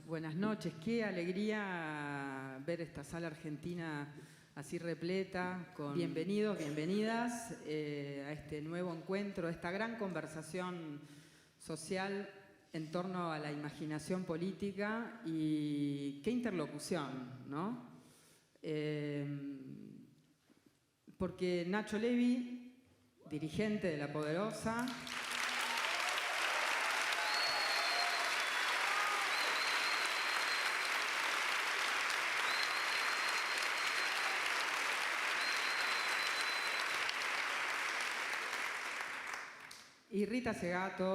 Buenas noches, qué alegría ver esta sala argentina así repleta, con bienvenidos, bienvenidas a este nuevo encuentro, a esta gran conversación social en torno a la imaginación política y qué interlocución, ¿no? Porque Nacho Levi, dirigente de La Poderosa, y Rita Segato,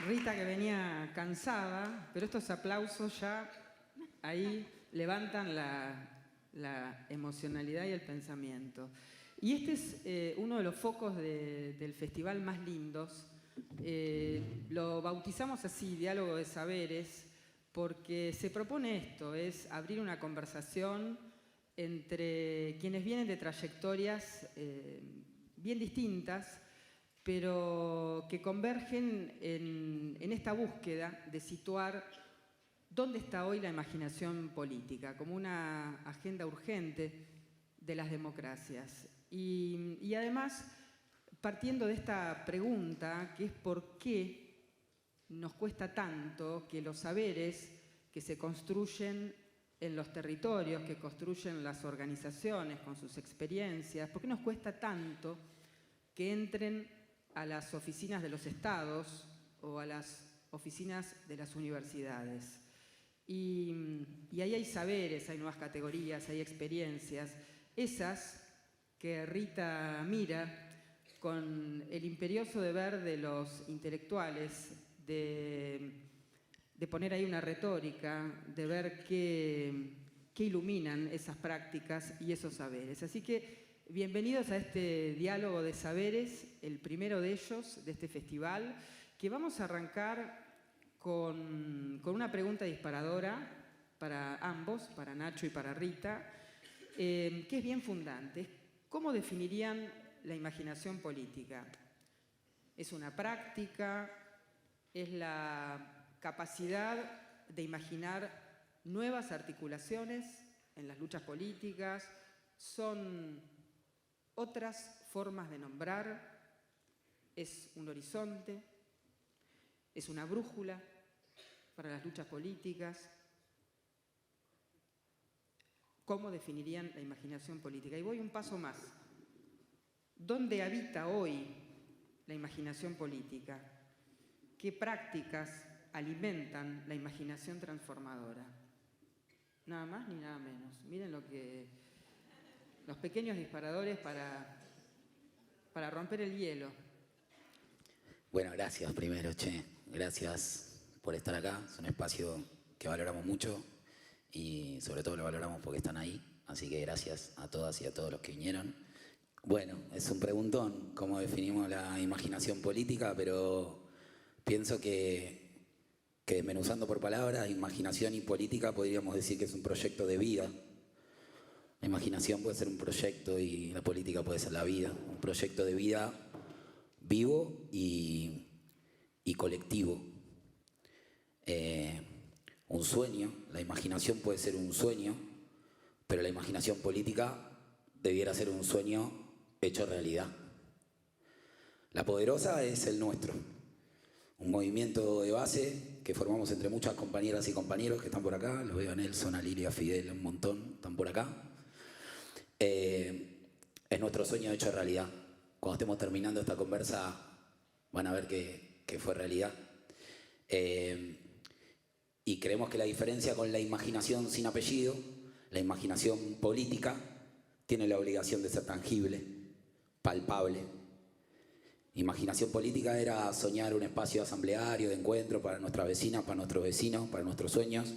Rita que venía cansada, pero estos aplausos ya ahí levantan la emocionalidad y el pensamiento. Y este es uno de los focos del festival más lindos. Lo bautizamos así, Diálogo de Saberes, porque se propone esto, es abrir una conversación entre quienes vienen de trayectorias bien distintas, pero que convergen en esta búsqueda de situar dónde está hoy la imaginación política, como una agenda urgente de las democracias. Y además, partiendo de esta pregunta, que es por qué nos cuesta tanto que los saberes que se construyen en los territorios, que construyen las organizaciones con sus experiencias, por qué nos cuesta tanto que entren a las oficinas de los estados o a las oficinas de las universidades. Y ahí hay saberes, hay nuevas categorías, hay experiencias, esas que Rita mira con el imperioso deber de los intelectuales de poner ahí una retórica, de ver qué iluminan esas prácticas y esos saberes. Así que bienvenidos a este diálogo de saberes, el primero de ellos, de este festival, que vamos a arrancar con una pregunta disparadora para ambos, para Nacho y para Rita, que es bien fundante. ¿Cómo definirían la imaginación política? ¿Es una práctica? ¿Es la capacidad de imaginar nuevas articulaciones en las luchas políticas? ¿Son otras formas de nombrar? ¿Es un horizonte? ¿Es una brújula para las luchas políticas? ¿Cómo definirían la imaginación política? Y voy un paso más. ¿Dónde habita hoy la imaginación política? ¿Qué prácticas alimentan la imaginación transformadora? Nada más ni nada menos. Miren los pequeños disparadores para romper el hielo. Bueno, gracias primero, Che. Gracias por estar acá. Es un espacio que valoramos mucho y sobre todo lo valoramos porque están ahí. Así que gracias a todas y a todos los que vinieron. Bueno, es un preguntón cómo definimos la imaginación política, pero pienso que desmenuzando por palabras, imaginación y política podríamos decir que es un proyecto de vida. La imaginación puede ser un proyecto y la política puede ser la vida. Un proyecto de vida vivo y colectivo. Un sueño, la imaginación puede ser un sueño, pero la imaginación política debiera ser un sueño hecho realidad. La Poderosa es el nuestro, un movimiento de base que formamos entre muchas compañeras y compañeros que están por acá. Los veo a Nelson, a Lilia, a Fidel, un montón, están por acá. Es nuestro sueño hecho realidad. Cuando estemos terminando esta conversa van a ver que fue realidad. Y creemos que la diferencia con la imaginación sin apellido, la imaginación política, tiene la obligación de ser tangible, palpable. Imaginación política era soñar un espacio asambleario, de encuentro para nuestras vecinas, para nuestros vecinos, para nuestros sueños.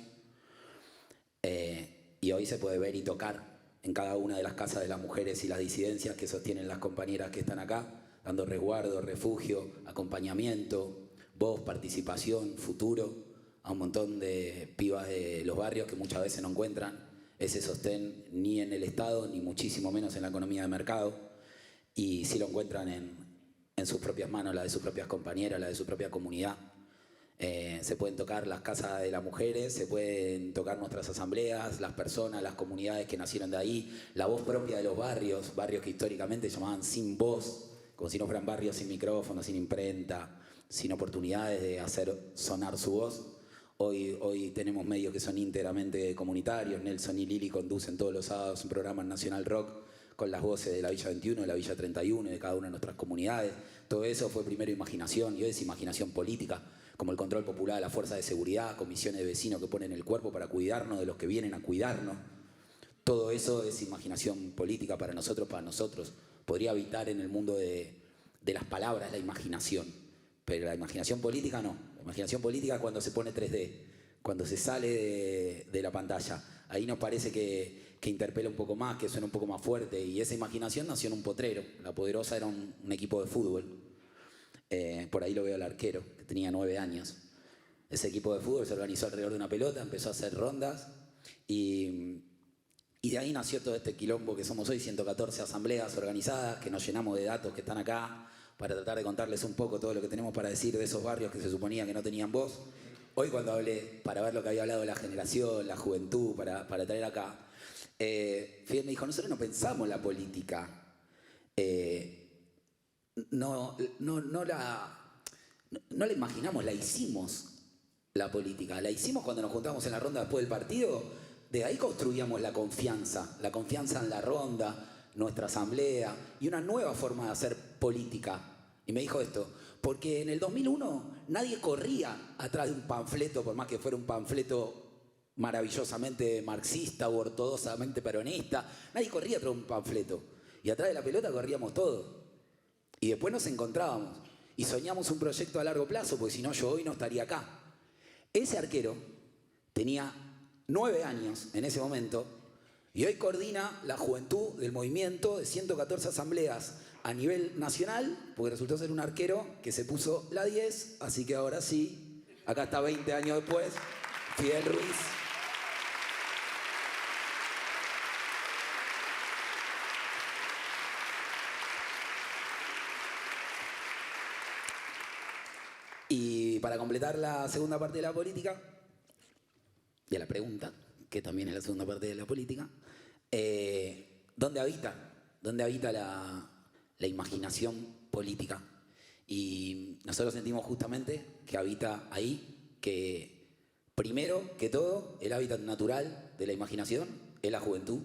Y hoy se puede ver y tocar en cada una de las casas de las mujeres y las disidencias que sostienen las compañeras que están acá, dando resguardo, refugio, acompañamiento, voz, participación, futuro a un montón de pibas de los barrios que muchas veces no encuentran ese sostén ni en el Estado, ni muchísimo menos en la economía de mercado, y sí lo encuentran en sus propias manos, la de sus propias compañeras, la de su propia comunidad. Se pueden tocar las casas de las mujeres, se pueden tocar nuestras asambleas, las personas, las comunidades que nacieron de ahí, la voz propia de los barrios, barrios que históricamente se llamaban sin voz, como si no fueran barrios sin micrófono, sin imprenta, sin oportunidades de hacer sonar su voz. Hoy tenemos medios que son íntegramente comunitarios. Nelson y Lili conducen todos los sábados un programa en Nacional Rock con las voces de la Villa 21, de la Villa 31 y de cada una de nuestras comunidades. Todo eso fue primero imaginación y hoy es imaginación política, como el control popular, la fuerza de seguridad, comisiones de vecinos que ponen el cuerpo para cuidarnos de los que vienen a cuidarnos. Todo eso es imaginación política para nosotros, Podría habitar en el mundo de las palabras la imaginación, pero la imaginación política no. La imaginación política es cuando se pone 3D, cuando se sale de la pantalla. Ahí nos parece que interpela un poco más, que suena un poco más fuerte, y esa imaginación nació en un potrero. La Poderosa era un equipo de fútbol. Por ahí lo veo al arquero, que tenía 9 años. Ese equipo de fútbol se organizó alrededor de una pelota, empezó a hacer rondas y de ahí nació todo este quilombo que somos hoy, 114 asambleas organizadas, que nos llenamos de datos que están acá para tratar de contarles un poco todo lo que tenemos para decir de esos barrios que se suponía que no tenían voz. Hoy cuando hablé, para ver lo que había hablado de la generación, la juventud, para traer acá, Fidel me dijo, nosotros no pensamos la política, no la imaginamos, la hicimos la política. La hicimos cuando nos juntamos en la ronda después del partido. De ahí construíamos la confianza en la ronda, nuestra asamblea y una nueva forma de hacer política. Y me dijo esto, porque en el 2001 nadie corría atrás de un panfleto, por más que fuera un panfleto maravillosamente marxista o ortodoxamente peronista, nadie corría atrás de un panfleto. Y atrás de la pelota corríamos todos. Y después nos encontrábamos y soñamos un proyecto a largo plazo, porque si no yo hoy no estaría acá. Ese arquero tenía 9 años en ese momento y hoy coordina la juventud del movimiento de 114 asambleas a nivel nacional, porque resultó ser un arquero que se puso la 10, así que ahora sí, acá está 20 años después, Fidel Ruiz. Y para completar la segunda parte de la política, de la pregunta, que también es la segunda parte de la política, ¿dónde habita? ¿Dónde habita la imaginación política? Y nosotros sentimos justamente que habita ahí, que primero que todo, el hábitat natural de la imaginación es la juventud.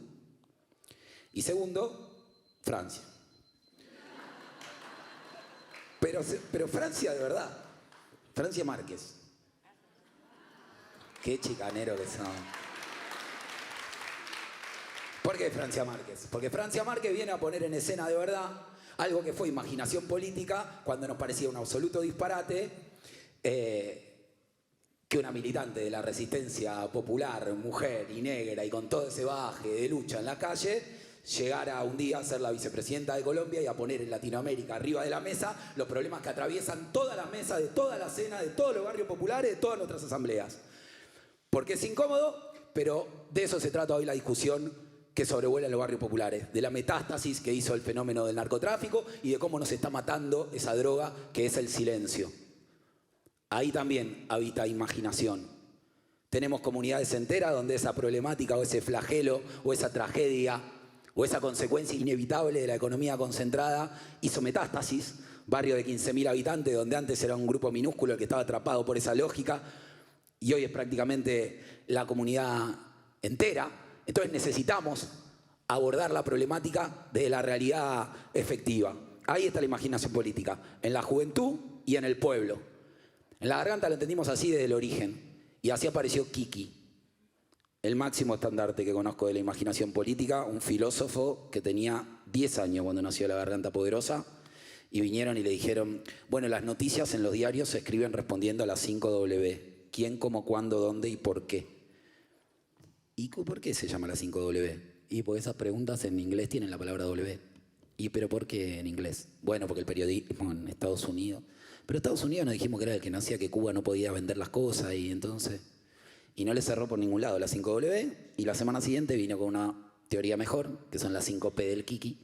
Y segundo, Francia. Pero Francia de verdad. Francia Márquez. Qué chicanero que son. ¿Por qué Francia Márquez? Porque Francia Márquez viene a poner en escena de verdad algo que fue imaginación política cuando nos parecía un absoluto disparate que una militante de la resistencia popular, mujer y negra y con todo ese baje de lucha en la calle, llegara un día a ser la vicepresidenta de Colombia y a poner en Latinoamérica arriba de la mesa los problemas que atraviesan todas las mesas de toda la cena, de todos los barrios populares, de todas nuestras asambleas. Porque es incómodo, pero de eso se trata hoy la discusión que sobrevuela en los barrios populares, de la metástasis que hizo el fenómeno del narcotráfico y de cómo nos está matando esa droga que es el silencio. Ahí también habita imaginación. Tenemos comunidades enteras donde esa problemática o ese flagelo o esa tragedia o esa consecuencia inevitable de la economía concentrada hizo metástasis, barrio de 15.000 habitantes donde antes era un grupo minúsculo el que estaba atrapado por esa lógica y hoy es prácticamente la comunidad entera. Entonces necesitamos abordar la problemática de la realidad efectiva. Ahí está la imaginación política, en la juventud y en el pueblo. En La Garganta lo entendimos así desde el origen y así apareció Kiki. El máximo estandarte que conozco de la imaginación política, un filósofo que tenía 10 años cuando nació La Garganta Poderosa y vinieron y le dijeron, bueno, las noticias en los diarios se escriben respondiendo a las 5 W. ¿Quién, cómo, cuándo, dónde y por qué? ¿Y por qué se llama las 5 W? Y porque esas preguntas en inglés tienen la palabra W. ¿Y pero por qué en inglés? Bueno, porque el periodismo en Estados Unidos. Pero Estados Unidos nos dijimos que era el que no hacía que Cuba no podía vender las cosas y entonces... Y no le cerró por ningún lado la 5W, y la semana siguiente vino con una teoría mejor, que son las 5P del Kiki,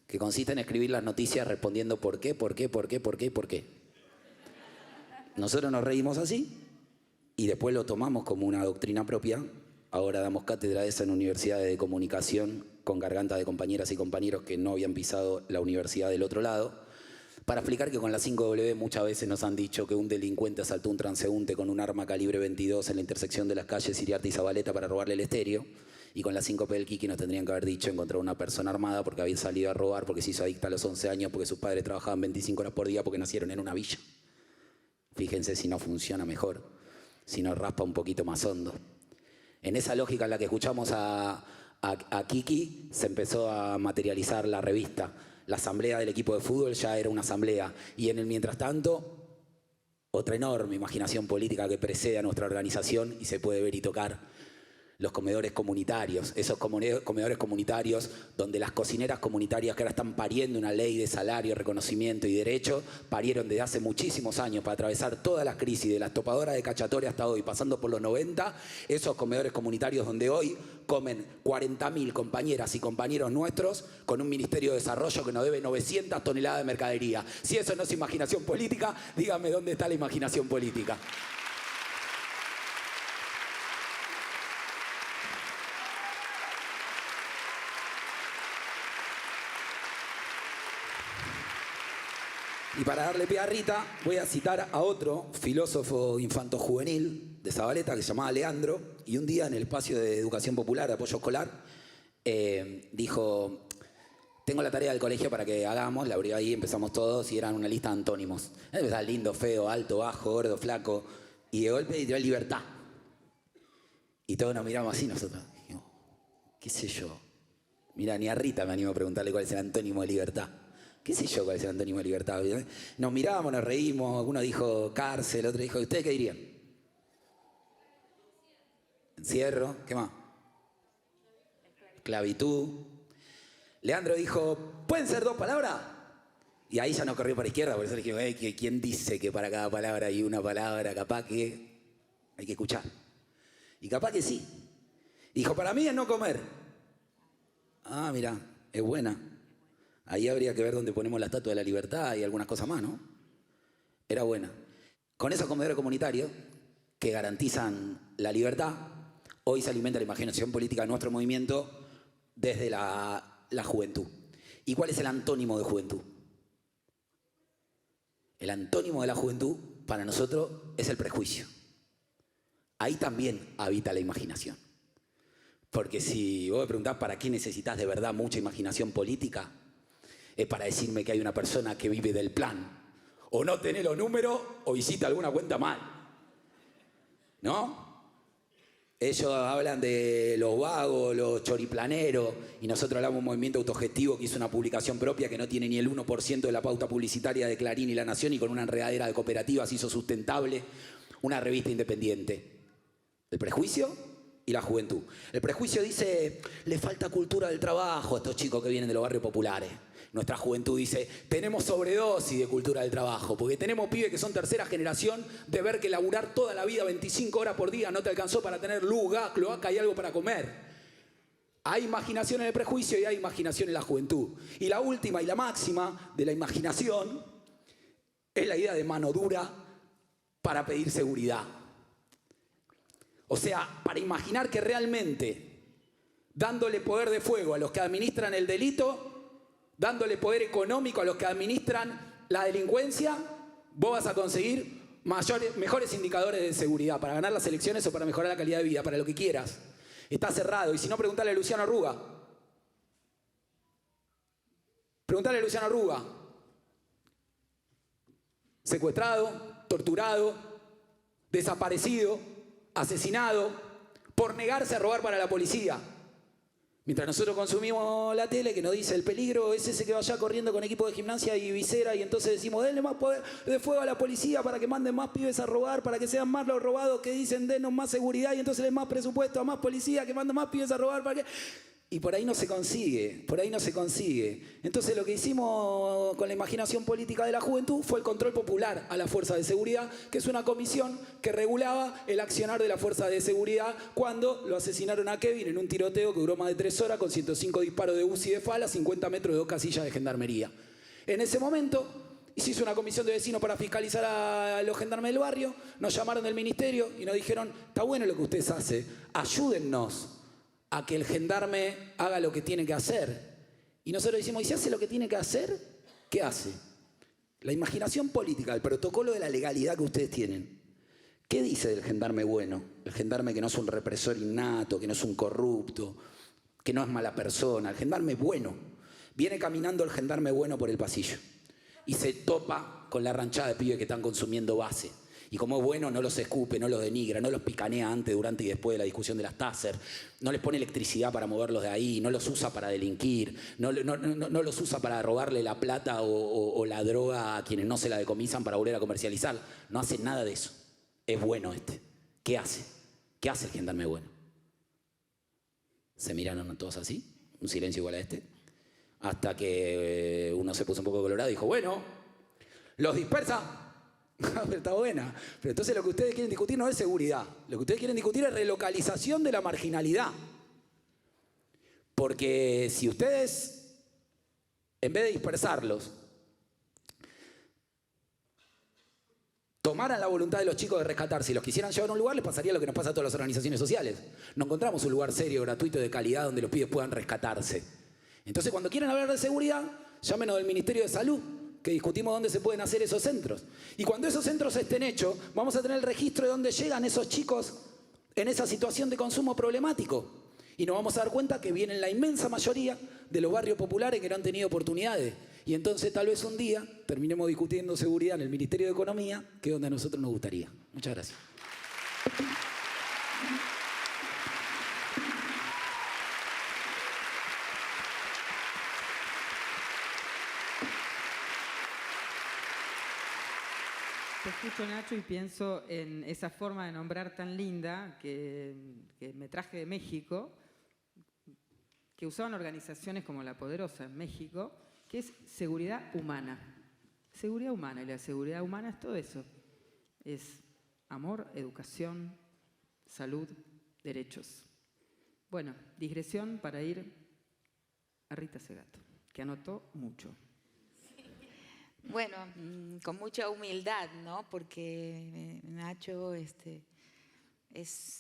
que consiste en escribir las noticias respondiendo por qué, por qué, por qué, por qué, por qué. Nosotros nos reímos así y después lo tomamos como una doctrina propia. Ahora damos cátedra de esa en universidades de comunicación con garganta de compañeras y compañeros que no habían pisado la universidad del otro lado, para explicar que con la 5W muchas veces nos han dicho que un delincuente asaltó a un transeúnte con un arma calibre 22 en la intersección de las calles Iriarte y Zabaleta para robarle el estéreo, y con la 5P del Kiki nos tendrían que haber dicho encontrar una persona armada porque había salido a robar, porque se hizo adicta a los 11 años, porque sus padres trabajaban 25 horas por día, porque nacieron en una villa. Fíjense si no funciona mejor, si no raspa un poquito más hondo. En esa lógica en la que escuchamos a Kiki, se empezó a materializar la revista. La asamblea del equipo de fútbol ya era una asamblea. Y en el mientras tanto, otra enorme imaginación política que precede a nuestra organización y se puede ver y tocar. Los comedores comunitarios, esos comedores comunitarios donde las cocineras comunitarias que ahora están pariendo una ley de salario, reconocimiento y derecho, parieron desde hace muchísimos años para atravesar todas las crisis, de las topadoras de Cachatore hasta hoy, pasando por los 90, esos comedores comunitarios donde hoy comen 40.000 compañeras y compañeros nuestros con un Ministerio de Desarrollo que nos debe 900 toneladas de mercadería. Si eso no es imaginación política, dígame dónde está la imaginación política. Y para darle pie a Rita, voy a citar a otro filósofo infanto-juvenil de Zabaleta que se llamaba Leandro, y un día en el espacio de educación popular, de apoyo escolar, dijo: tengo la tarea del colegio para que hagamos, la abrió ahí, empezamos todos y eran una lista de antónimos. Empezaba lindo, feo, alto, bajo, gordo, flaco, y de golpe dio libertad. Y todos nos miramos así nosotros. Dijimos, qué sé yo. Mira, ni a Rita me animo a preguntarle cuál es el antónimo de libertad. ¿Qué sé yo cuál es el antónimo de libertad? Nos mirábamos, nos reímos, uno dijo cárcel, otro dijo, ¿ustedes qué dirían? Encierro, ¿qué más? Esclavitud. Leandro dijo, ¿pueden ser 2 palabras? Y ahí ya no corrió para la izquierda, por eso le dije, ¿quién dice que para cada palabra hay una palabra? Capaz que hay que escuchar. Y capaz que sí. Dijo, para mí es no comer. Ah, mira, es buena. Ahí habría que ver dónde ponemos la estatua de la libertad y algunas cosas más, ¿no? Era buena. Con esos comedores comunitarios que garantizan la libertad, hoy se alimenta la imaginación política de nuestro movimiento desde la juventud. ¿Y cuál es el antónimo de juventud? El antónimo de la juventud para nosotros es el prejuicio. Ahí también habita la imaginación. Porque si vos me preguntás para qué necesitas de verdad mucha imaginación política, es para decirme que hay una persona que vive del plan. O no tenés los números o hiciste alguna cuenta mal. ¿No? Ellos hablan de los vagos, los choriplaneros, y nosotros hablamos de un movimiento autogestivo que hizo una publicación propia que no tiene ni el 1% de la pauta publicitaria de Clarín y La Nación, y con una enredadera de cooperativas hizo sustentable una revista independiente. El prejuicio y la juventud. El prejuicio dice, le falta cultura del trabajo a estos chicos que vienen de los barrios populares. Nuestra juventud dice, tenemos sobredosis de cultura del trabajo, porque tenemos pibes que son tercera generación de ver que laburar toda la vida 25 horas por día no te alcanzó para tener luz, gas, cloaca y algo para comer. Hay imaginación en el prejuicio y hay imaginación en la juventud. Y la última y la máxima de la imaginación es la idea de mano dura para pedir seguridad. O sea, para imaginar que realmente, dándole poder de fuego a los que administran el delito, dándole poder económico a los que administran la delincuencia, vos vas a conseguir mejores indicadores de seguridad para ganar las elecciones o para mejorar la calidad de vida, para lo que quieras. Está cerrado. Y si no, preguntale a Luciano Arruga. Preguntale a Luciano Arruga. Secuestrado, torturado, desaparecido, asesinado por negarse a robar para la policía. Mientras nosotros consumimos la tele que nos dice el peligro es ese que vaya corriendo con equipo de gimnasia y visera, y entonces decimos denle más poder de fuego a la policía para que manden más pibes a robar, para que sean más los robados que dicen denos más seguridad y entonces les más presupuesto a más policía que manden más pibes a robar para que... Y por ahí no se consigue, por ahí no se consigue. Entonces lo que hicimos con la imaginación política de la juventud fue el control popular a la Fuerza de Seguridad, que es una comisión que regulaba el accionar de la Fuerza de Seguridad cuando lo asesinaron a Kevin en un tiroteo que duró más de 3 horas con 105 disparos de UCI de Fala, 50 metros de 2 casillas de gendarmería. En ese momento se hizo una comisión de vecinos para fiscalizar a los gendarmes del barrio, nos llamaron del ministerio y nos dijeron, está bueno lo que ustedes hacen, ayúdennos a que el gendarme haga lo que tiene que hacer. Y nosotros decimos, ¿y si hace lo que tiene que hacer? ¿Qué hace? La imaginación política, el protocolo de la legalidad que ustedes tienen. ¿Qué dice del gendarme bueno? El gendarme que no es un represor innato, que no es un corrupto, que no es mala persona. El gendarme bueno. Viene caminando el gendarme bueno por el pasillo y se topa con la ranchada de pibes que están consumiendo base. Y como es bueno, no los escupe, no los denigra, no los picanea antes, durante y después de la discusión de las taser, no les pone electricidad para moverlos de ahí, no los usa para delinquir, no los usa para robarle la plata o la droga a quienes no se la decomisan para volver a comercializar. No hace nada de eso. Es bueno este. ¿Qué hace? ¿Qué hace el gendarme bueno? Se miraron todos así, un silencio igual a este, hasta que uno se puso un poco colorado y dijo, bueno, los dispersa. Pero está buena. Pero entonces lo que ustedes quieren discutir no es seguridad. Lo que ustedes quieren discutir es relocalización de la marginalidad. Porque si ustedes, en vez de dispersarlos, tomaran la voluntad de los chicos de rescatarse y los quisieran llevar a un lugar, les pasaría lo que nos pasa a todas las organizaciones sociales. No encontramos un lugar serio, gratuito, de calidad donde los pibes puedan rescatarse. Entonces cuando quieren hablar de seguridad, llámenos del Ministerio de Salud, que discutimos dónde se pueden hacer esos centros. Y cuando esos centros estén hechos, vamos a tener el registro de dónde llegan esos chicos en esa situación de consumo problemático. Y nos vamos a dar cuenta que vienen la inmensa mayoría de los barrios populares que no han tenido oportunidades. Y entonces tal vez un día terminemos discutiendo seguridad en el Ministerio de Economía, que es donde a nosotros nos gustaría. Muchas gracias. Te escucho, Nacho, y pienso en esa forma de nombrar tan linda que me traje de México, que usaban organizaciones como La Poderosa en México, que es seguridad humana. Seguridad humana, y la seguridad humana es todo eso. Es amor, educación, salud, derechos. Bueno, digresión para ir a Rita Segato, que anotó mucho. Bueno, con mucha humildad, ¿no? Porque Nacho es,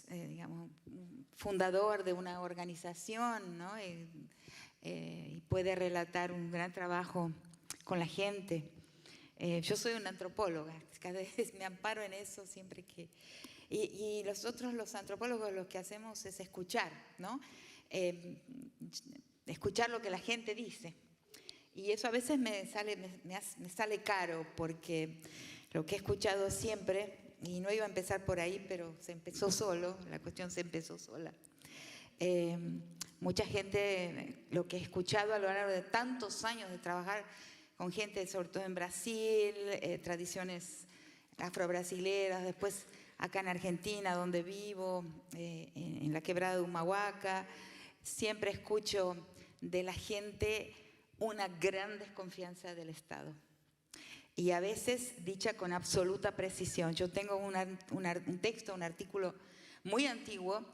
digamos, fundador de una organización, ¿no? Y puede relatar un gran trabajo con la gente. Yo soy una antropóloga, cada vez me amparo en eso siempre que... Y nosotros los antropólogos lo que hacemos es escuchar, ¿no? Escuchar lo que la gente dice. Y eso a veces me sale caro, porque lo que he escuchado siempre, y no iba a empezar por ahí, pero se empezó solo, la cuestión se empezó sola. Mucha gente, lo que he escuchado a lo largo de tantos años de trabajar con gente, sobre todo en Brasil, tradiciones afrobrasileras, después acá en Argentina, donde vivo, en la quebrada de Humahuaca, siempre escucho de la gente una gran desconfianza del Estado. Y a veces dicha con absoluta precisión. Yo tengo un texto, un artículo muy antiguo,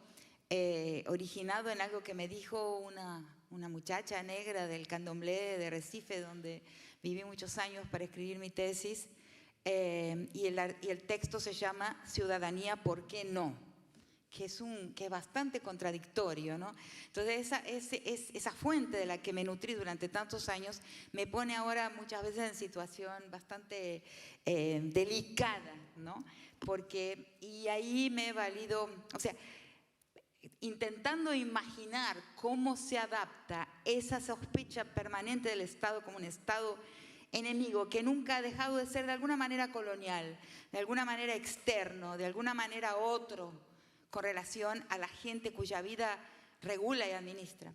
originado en algo que me dijo una muchacha negra del Candomblé de Recife, donde viví muchos años para escribir mi tesis, y el texto se llama Ciudadanía, ¿por qué no? Que es bastante contradictorio, ¿no? Entonces esa fuente de la que me nutrí durante tantos años me pone ahora muchas veces en situación bastante delicada, ¿no? Y ahí me he valido, o sea, intentando imaginar cómo se adapta esa sospecha permanente del Estado como un Estado enemigo que nunca ha dejado de ser de alguna manera colonial, de alguna manera externo, de alguna manera otro, con relación a la gente cuya vida regula y administra.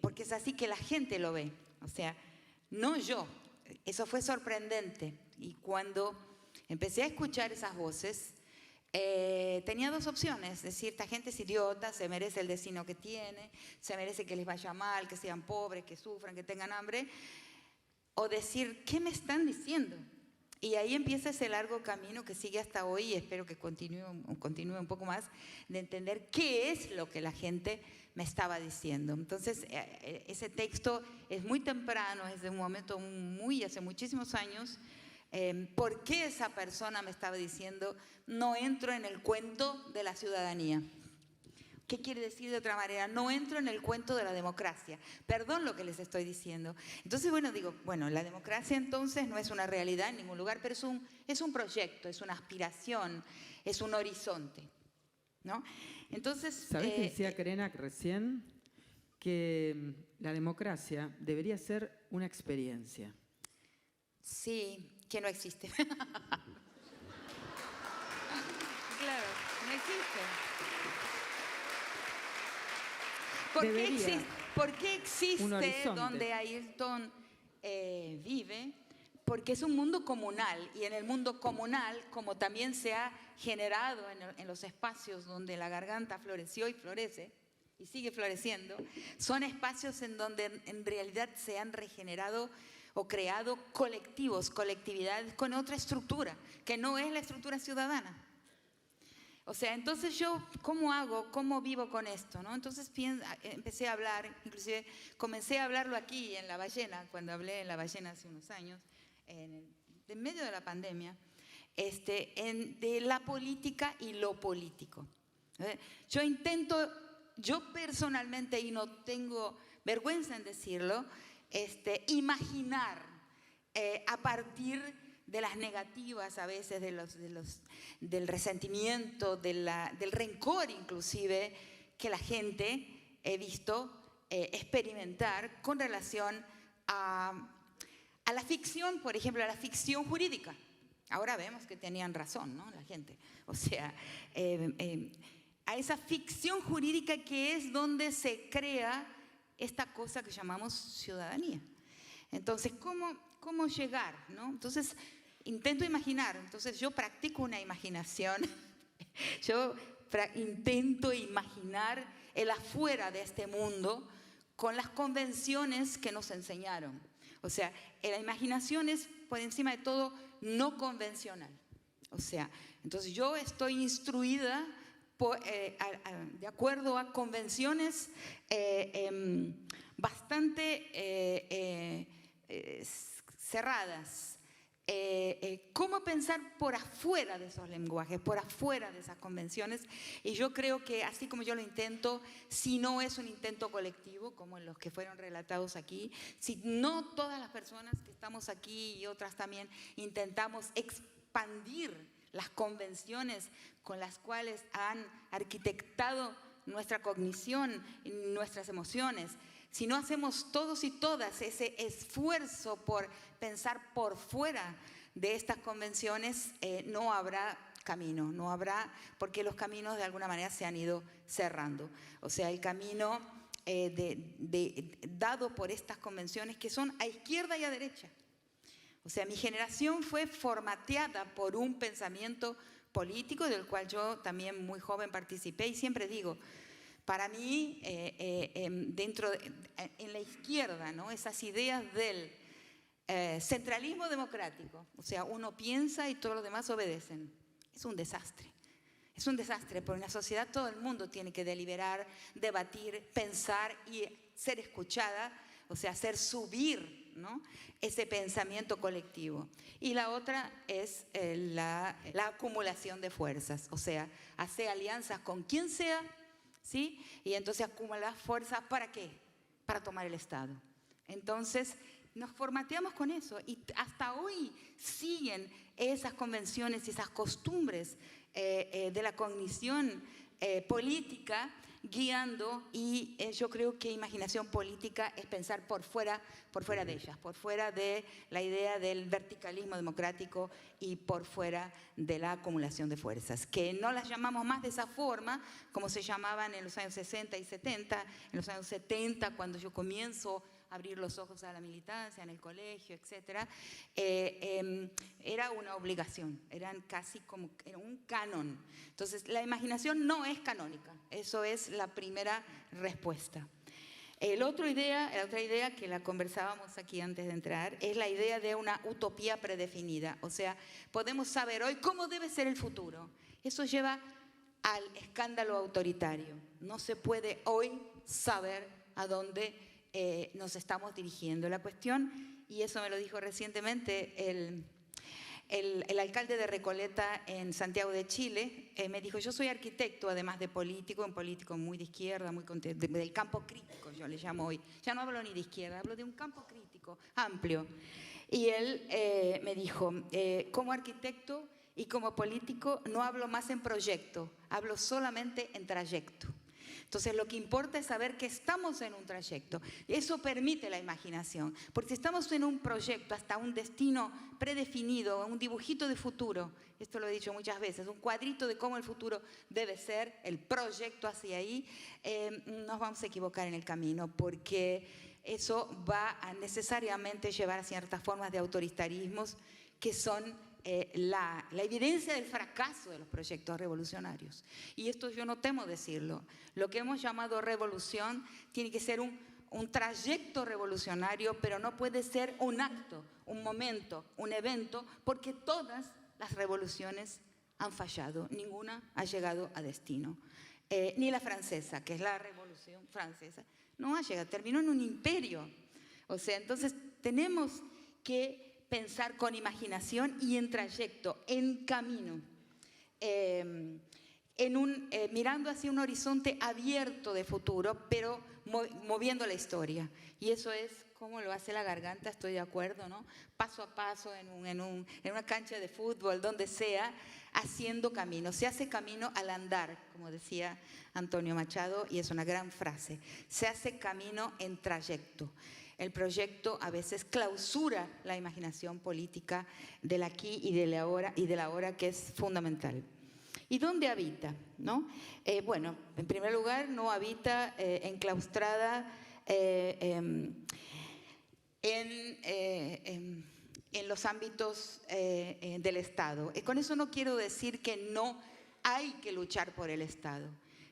Porque es así que la gente lo ve, o sea, no yo. Eso fue sorprendente. Y cuando empecé a escuchar esas voces, tenía dos opciones, decir, esta gente es idiota, se merece el destino que tiene, se merece que les vaya mal, que sean pobres, que sufran, que tengan hambre, o decir, ¿qué me están diciendo? Y ahí empieza ese largo camino que sigue hasta hoy y espero que continúe un poco más, de entender qué es lo que la gente me estaba diciendo. Entonces, ese texto es muy temprano, es de un momento hace muchísimos años. ¿Por qué esa persona me estaba diciendo no entro en el cuento de la ciudadanía? ¿Qué quiere decir de otra manera? No entro en el cuento de la democracia. Perdón lo que les estoy diciendo. Entonces, digo, la democracia entonces no es una realidad en ningún lugar, pero es un proyecto, es una aspiración, es un horizonte, ¿no? Entonces, ¿Sabés que decía Krenak recién? Que la democracia debería ser una experiencia. Sí, que no existe. Claro, no existe. ¿Por qué existe donde Ayrton vive? Porque es un mundo comunal, y en el mundo comunal, como también se ha generado en los espacios donde la garganta floreció y florece, y sigue floreciendo, son espacios en donde en realidad se han regenerado o creado colectivos, colectividades con otra estructura, que no es la estructura ciudadana. O sea, entonces yo, ¿cómo vivo con esto? ¿No? Entonces empecé a hablar, inclusive comencé a hablarlo aquí en La Ballena, cuando hablé en La Ballena hace unos años, en medio de la pandemia, de la política y lo político. Yo personalmente, y no tengo vergüenza en decirlo, imaginar a partir de las negativas a veces, del resentimiento, del rencor inclusive, que la gente he visto experimentar con relación a la ficción, por ejemplo, a la ficción jurídica. Ahora vemos que tenían razón, ¿no? La gente. O sea, a esa ficción jurídica que es donde se crea esta cosa que llamamos ciudadanía. Entonces, ¿cómo llegar, ¿no? Entonces, intento imaginar. Entonces, yo practico una imaginación. Yo intento imaginar el afuera de este mundo con las convenciones que nos enseñaron. O sea, la imaginación es, por encima de todo, no convencional. O sea, entonces yo estoy instruida de acuerdo a convenciones bastante cerradas. Cómo pensar por afuera de esos lenguajes, por afuera de esas convenciones. Y yo creo que así como yo lo intento, si no es un intento colectivo, como en los que fueron relatados aquí, si no todas las personas que estamos aquí y otras también intentamos expandir las convenciones con las cuales han arquitectado nuestra cognición y nuestras emociones, si no hacemos todos y todas ese esfuerzo por pensar por fuera de estas convenciones, no habrá camino, no habrá, porque los caminos de alguna manera se han ido cerrando. O sea, el camino dado por estas convenciones que son a izquierda y a derecha. O sea, mi generación fue formateada por un pensamiento político del cual yo también muy joven participé, y siempre digo, para mí, en la izquierda, ¿no? Esas ideas del centralismo democrático, o sea, uno piensa y todos los demás obedecen, es un desastre. Es un desastre, porque en la sociedad todo el mundo tiene que deliberar, debatir, pensar y ser escuchada, o sea, hacer subir, ¿no?, ese pensamiento colectivo. Y la otra es la acumulación de fuerzas, o sea, hacer alianzas con quien sea, ¿sí? Y entonces acumular fuerzas, ¿para qué? Para tomar el Estado. Entonces, nos formateamos con eso y hasta hoy siguen esas convenciones y esas costumbres de la cognición política guiando, y yo creo que imaginación política es pensar por fuera de ellas, por fuera de la idea del verticalismo democrático y por fuera de la acumulación de fuerzas, que no las llamamos más de esa forma como se llamaban en los años 60 y 70, en los años 70 cuando yo comienzo abrir los ojos a la militancia en el colegio, etc. Era una obligación, era un canon. Entonces, la imaginación no es canónica, eso es la primera respuesta. La otra idea que la conversábamos aquí antes de entrar es la idea de una utopía predefinida. O sea, podemos saber hoy cómo debe ser el futuro. Eso lleva al escándalo autoritario. No se puede hoy saber a dónde nos estamos dirigiendo. La cuestión, y eso me lo dijo recientemente el alcalde de Recoleta en Santiago de Chile, me dijo, yo soy arquitecto, además de político, un político muy de izquierda, del campo crítico, yo le llamo hoy. Ya no hablo ni de izquierda, hablo de un campo crítico, amplio. Y él me dijo, como arquitecto y como político no hablo más en proyecto, hablo solamente en trayecto. Entonces, lo que importa es saber que estamos en un trayecto. Eso permite la imaginación. Porque si estamos en un proyecto hasta un destino predefinido, un dibujito de futuro, esto lo he dicho muchas veces, un cuadrito de cómo el futuro debe ser, el proyecto hacia ahí, nos vamos a equivocar en el camino, porque eso va a necesariamente llevar a ciertas formas de autoritarismos que son la evidencia del fracaso de los proyectos revolucionarios. Y esto yo no temo decirlo. Lo que hemos llamado revolución tiene que ser un trayecto revolucionario, pero no puede ser un acto, un momento, un evento, porque todas las revoluciones han fallado, ninguna ha llegado a destino. Ni la francesa, que es la Revolución Francesa, no ha llegado, terminó en un imperio. O sea, entonces tenemos que pensar con imaginación y en trayecto, en camino, mirando hacia un horizonte abierto de futuro, pero moviendo la historia. Y eso es como lo hace la Garganta, estoy de acuerdo, ¿no? Paso a paso, en una cancha de fútbol, donde sea, haciendo camino. Se hace camino al andar, como decía Antonio Machado, y es una gran frase. Se hace camino en trayecto. El proyecto a veces clausura la imaginación política del aquí y del ahora, que es fundamental. ¿Y dónde habita? ¿No? Bueno, en primer lugar, no habita enclaustrada en los ámbitos del Estado. Con eso no quiero decir que no hay que luchar por el Estado.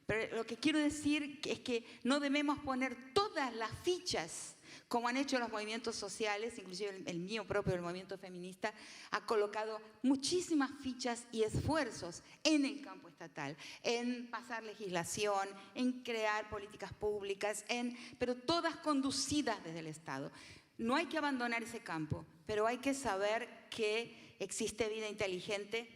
Pero lo que quiero decir es que no debemos poner todas las fichas, como han hecho los movimientos sociales, inclusive el mío propio, el movimiento feminista, ha colocado muchísimas fichas y esfuerzos en el campo estatal, en pasar legislación, en crear políticas públicas, pero todas conducidas desde el Estado. No hay que abandonar ese campo, pero hay que saber que existe vida inteligente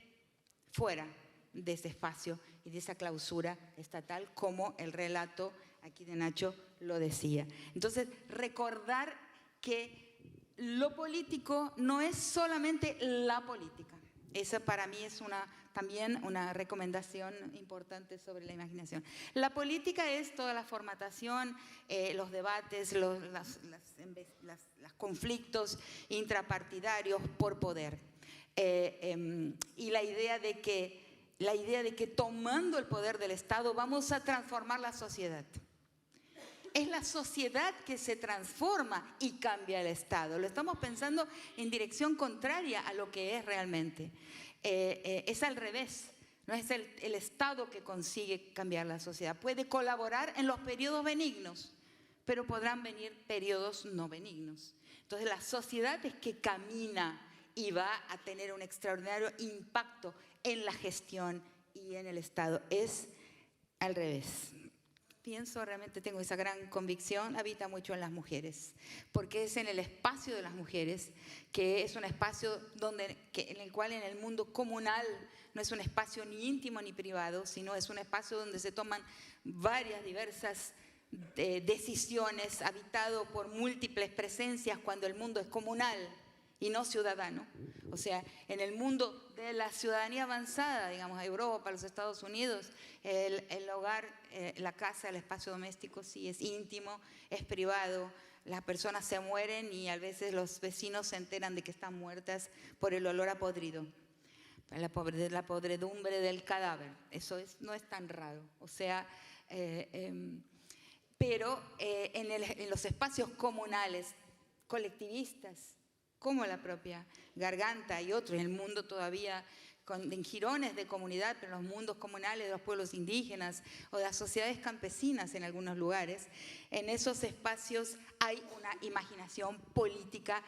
fuera de ese espacio y de esa clausura estatal, como el relato aquí de Nacho lo decía. Entonces, recordar que lo político no es solamente la política. Esa para mí es también una recomendación importante sobre la imaginación. La política es toda la formatación, los debates, los conflictos intrapartidarios por poder. Y la idea de que tomando el poder del Estado vamos a transformar la sociedad. Es la sociedad que se transforma y cambia el Estado. Lo estamos pensando en dirección contraria a lo que es realmente. Es al revés. No es el Estado que consigue cambiar la sociedad. Puede colaborar en los periodos benignos, pero podrán venir periodos no benignos. Entonces, la sociedad es que camina y va a tener un extraordinario impacto en la gestión y en el Estado. Es al revés. Pienso, realmente tengo esa gran convicción, habita mucho en las mujeres, porque es en el espacio de las mujeres, que es un espacio en el cual en el mundo comunal no es un espacio ni íntimo ni privado, sino es un espacio donde se toman diversas decisiones, habitado por múltiples presencias cuando el mundo es comunal y no ciudadano. O sea, en el mundo de la ciudadanía avanzada, digamos, Europa, los Estados Unidos, el hogar, la casa, el espacio doméstico sí es íntimo, es privado, las personas se mueren y a veces los vecinos se enteran de que están muertas por el olor a podrido, la podredumbre del cadáver. Eso no es tan raro. O sea, pero en los espacios comunales, colectivistas, como la propia Garganta y otros, en el mundo todavía en jirones de comunidad, pero en los mundos comunales de los pueblos indígenas o de las sociedades campesinas en algunos lugares, en esos espacios hay una imaginación política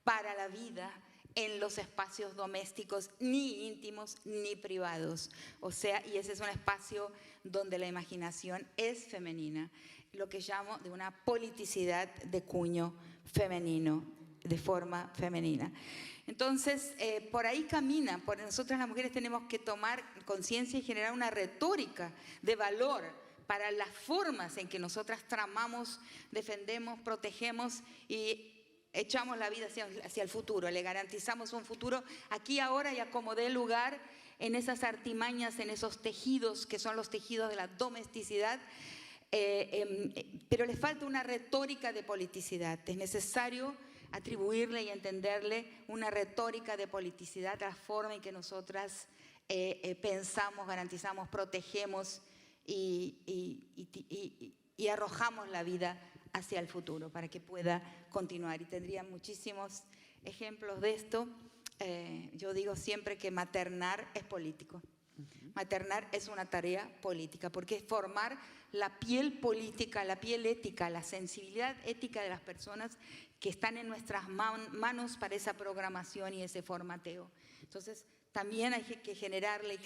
para la vida en los espacios domésticos, ni íntimos ni privados. O sea, y ese es un espacio donde la imaginación es femenina, lo que llamo de una politicidad de cuño femenino, de forma femenina. Entonces, por ahí camina, por nosotras las mujeres tenemos que tomar conciencia y generar una retórica de valor para las formas en que nosotras tramamos, defendemos, protegemos y echamos la vida hacia el futuro, le garantizamos un futuro aquí, ahora y a como dé lugar en esas artimañas, en esos tejidos que son los tejidos de la domesticidad, pero le falta una retórica de politicidad. Es necesario atribuirle y entenderle una retórica de politicidad a la forma en que nosotras pensamos, garantizamos, protegemos y arrojamos la vida hacia el futuro para que pueda continuar. Y tendría muchísimos ejemplos de esto. Yo digo siempre que maternar es político. Maternar es una tarea política, porque es formar la piel política, la piel ética, la sensibilidad ética de las personas que están en nuestras manos para esa programación y ese formateo. Entonces, también hay que generarle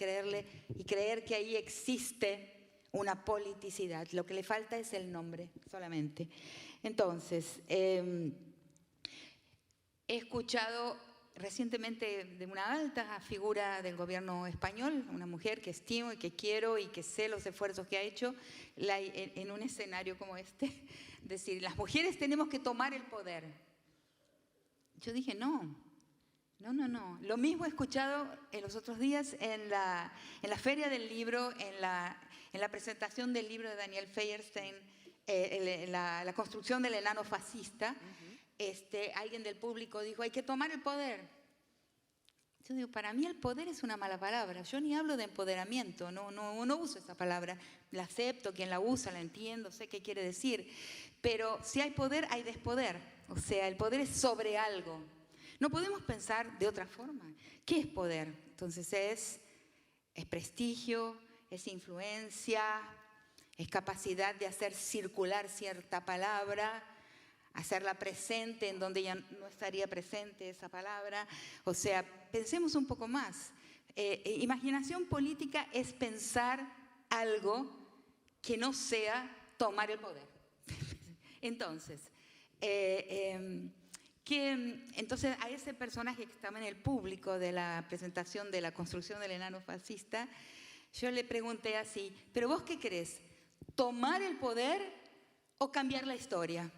y creer que ahí existe una politicidad. Lo que le falta es el nombre solamente. Entonces, he escuchado recientemente de una alta figura del gobierno español, una mujer que estimo y que quiero y que sé los esfuerzos que ha hecho en un escenario como este, decir, las mujeres tenemos que tomar el poder. Yo dije, no. Lo mismo he escuchado en los otros días en la Feria del Libro, en la presentación del libro de Daniel Feuerstein, la construcción del enano fascista. Alguien del público dijo, hay que tomar el poder. Yo digo, para mí el poder es una mala palabra. Yo ni hablo de empoderamiento, no uso esa palabra. La acepto, quien la usa, la entiendo, sé qué quiere decir. Pero si hay poder, hay despoder. O sea, el poder es sobre algo. No podemos pensar de otra forma. ¿Qué es poder? Entonces es prestigio, es influencia, es capacidad de hacer circular cierta palabra, hacerla presente en donde ya no estaría presente esa palabra. O sea, pensemos un poco más. Imaginación política es pensar algo que no sea tomar el poder. Entonces, entonces a ese personaje que estaba en el público de la presentación de la construcción del enano fascista, yo le pregunté así, ¿pero vos qué querés? ¿Tomar el poder o cambiar la historia?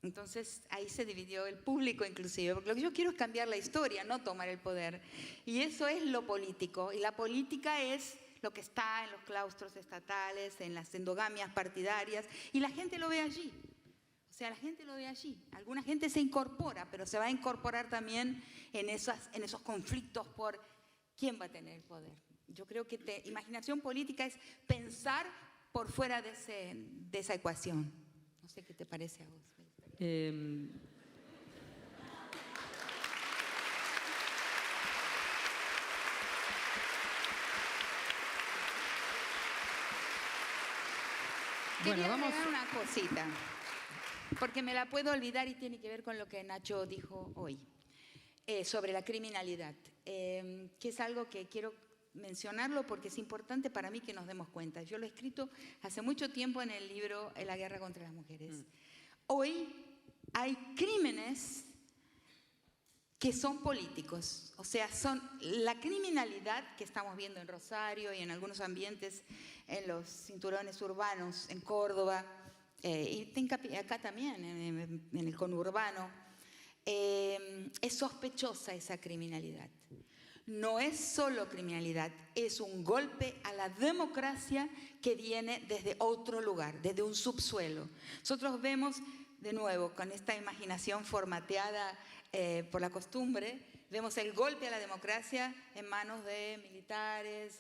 Entonces ahí se dividió el público inclusive, porque lo que yo quiero es cambiar la historia, no tomar el poder. Y eso es lo político, y la política es lo que está en los claustros estatales, en las endogamias partidarias, y la gente lo ve allí. O sea, la gente lo ve allí. Alguna gente se incorpora, pero se va a incorporar también en esos conflictos por quién va a tener el poder. Yo creo que imaginación política es pensar por fuera de esa ecuación. No sé qué te parece a vos. Quería agregar una cosita, porque me la puedo olvidar y tiene que ver con lo que Nacho dijo hoy, sobre la criminalidad, que es algo que quiero mencionarlo porque es importante para mí que nos demos cuenta. Yo lo he escrito hace mucho tiempo en el libro La guerra contra las mujeres. Hoy hay crímenes que son políticos, o sea, son la criminalidad que estamos viendo en Rosario y en algunos ambientes, en los cinturones urbanos, en Córdoba, y acá también, en el conurbano, es sospechosa esa criminalidad. No es solo criminalidad, es un golpe a la democracia que viene desde otro lugar, desde un subsuelo. Nosotros vemos, de nuevo, con esta imaginación formateada por la costumbre, Vemos el golpe a la democracia en manos de militares,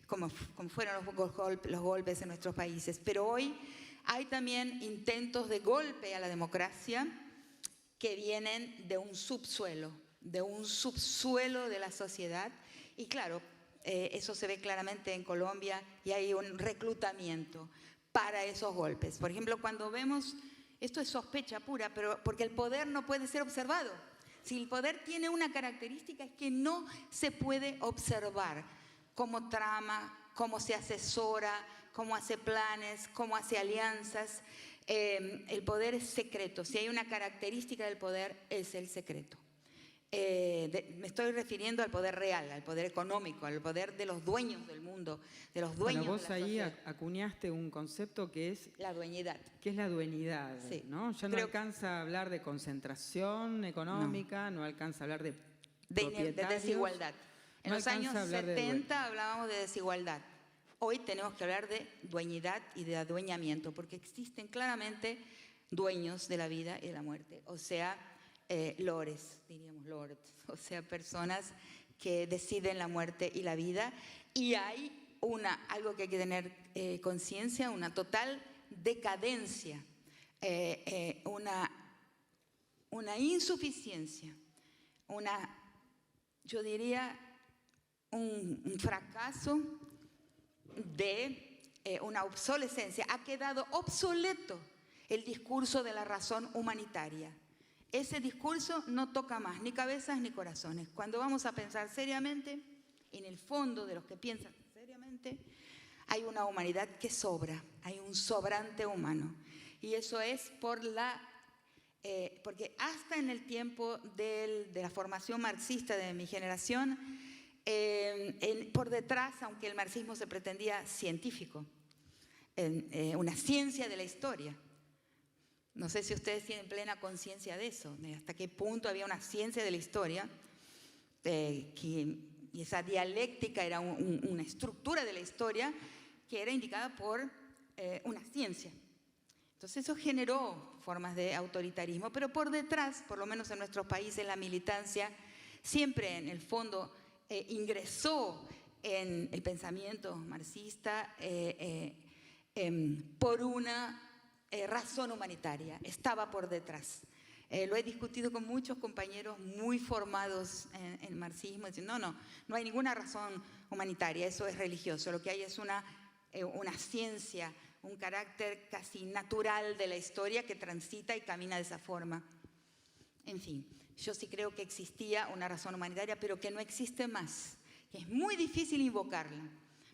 como fueron los golpes en nuestros países. Pero hoy hay también intentos de golpe a la democracia que vienen de un subsuelo de la sociedad. Y claro, eso se ve claramente en Colombia y hay un reclutamiento para esos golpes. Por ejemplo, cuando vemos, esto es sospecha pura, pero porque el poder no puede ser observado. Si el poder tiene una característica es que no se puede observar cómo trama, cómo se asesora, cómo hace planes, cómo hace alianzas. El poder es secreto. Si hay una característica del poder, es el secreto. Me estoy refiriendo al poder real, al poder económico, al poder de los dueños del mundo, de los dueños de la sociedad. Bueno, vos ahí acuñaste un concepto que es... La dueñidad. Que es la dueñidad, sí. ¿no? Ya no alcanza a hablar de concentración económica, no alcanza a hablar de desigualdad. En no los años alcanza a hablar 70 hablábamos de desigualdad. Hoy tenemos que hablar de dueñidad y de adueñamiento, porque existen claramente dueños de la vida y de la muerte, o sea, lores, diríamos lords, o sea, personas que deciden la muerte y la vida, y hay algo que hay que tener conciencia, una total decadencia, una insuficiencia, yo diría, un fracaso de una obsolescencia. Ha quedado obsoleto el discurso de la razón humanitaria. Ese discurso no toca más ni cabezas ni corazones. Cuando vamos a pensar seriamente, en el fondo de los que piensan seriamente, hay una humanidad que sobra, hay un sobrante humano. Y eso es porque hasta en el tiempo de la formación marxista de mi generación, por detrás, aunque el marxismo se pretendía científico, una ciencia de la historia. No sé si ustedes tienen plena conciencia de eso, de hasta qué punto había una ciencia de la historia, y esa dialéctica era una estructura de la historia que era indicada por una ciencia. Entonces eso generó formas de autoritarismo, pero por detrás, por lo menos en nuestros países, la militancia siempre en el fondo ingresó en el pensamiento marxista por una razón humanitaria, estaba por detrás. Lo he discutido con muchos compañeros muy formados en marxismo, dicen, no hay ninguna razón humanitaria, eso es religioso, lo que hay es una ciencia, un carácter casi natural de la historia que transita y camina de esa forma. En fin, yo sí creo que existía una razón humanitaria, pero que no existe más, que es muy difícil invocarla.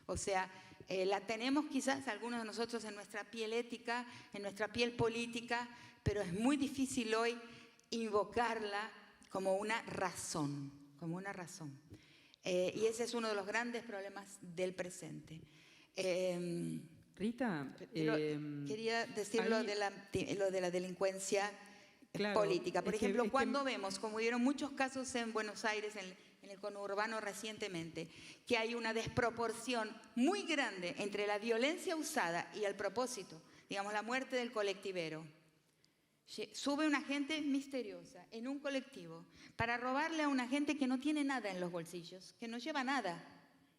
O sea, la tenemos quizás algunos de nosotros en nuestra piel ética, en nuestra piel política, pero es muy difícil hoy invocarla como una razón, y ese es uno de los grandes problemas del presente. Rita, quería decir lo de la delincuencia política. Por ejemplo, cuando vemos, como hubieron muchos casos en Buenos Aires, en el conurbano recientemente, que hay una desproporción muy grande entre la violencia usada y el propósito, digamos, la muerte del colectivero. Sube una gente misteriosa en un colectivo para robarle a una gente que no tiene nada en los bolsillos, que no lleva nada,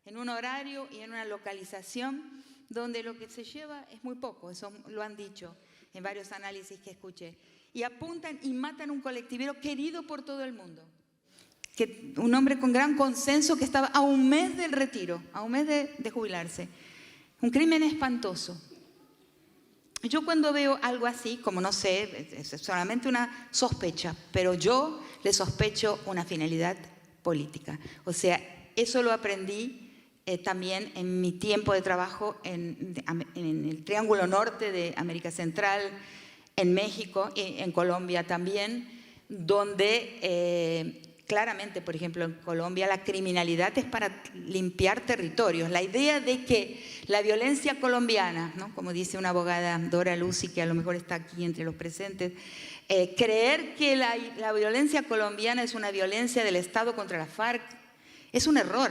en un horario y en una localización donde lo que se lleva es muy poco, eso lo han dicho en varios análisis que escuché. Y apuntan y matan a un colectivero querido por todo el mundo. Un hombre con gran consenso que estaba a un mes del retiro, a un mes de jubilarse. Un crimen espantoso. Yo cuando veo algo así, como no sé, es solamente una sospecha, pero yo le sospecho una finalidad política. O sea, eso lo aprendí también en mi tiempo de trabajo en el Triángulo Norte de América Central, en México y en Colombia también, donde claramente, por ejemplo, en Colombia la criminalidad es para limpiar territorios. La idea de que la violencia colombiana, ¿no?, como dice una abogada, Dora Lucy, que a lo mejor está aquí entre los presentes, creer que la violencia colombiana es una violencia del Estado contra la FARC es un error.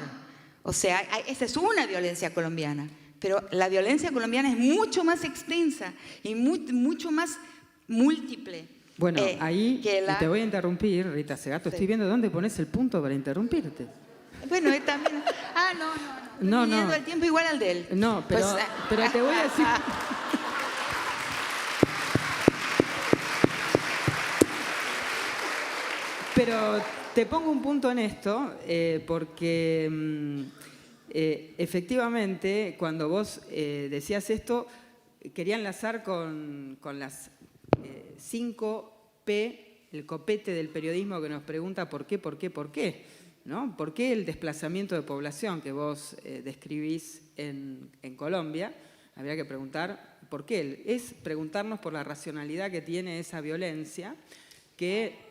O sea, esa es una violencia colombiana, pero la violencia colombiana es mucho más extensa y mucho más múltiple. Bueno, ahí que te voy a interrumpir, Rita Segato. Sí. Estoy viendo dónde pones el punto para interrumpirte. Bueno, él también. Ah, no. Midiendo el tiempo igual al de él. No, pero, Pues, pero te voy a decir... Pero te pongo un punto en esto, porque efectivamente, cuando vos decías esto, quería enlazar con las 5P, el copete del periodismo que nos pregunta por qué, ¿no? ¿Por qué el desplazamiento de población que vos describís en Colombia? Habría que preguntar por qué. Es preguntarnos por la racionalidad que tiene esa violencia, que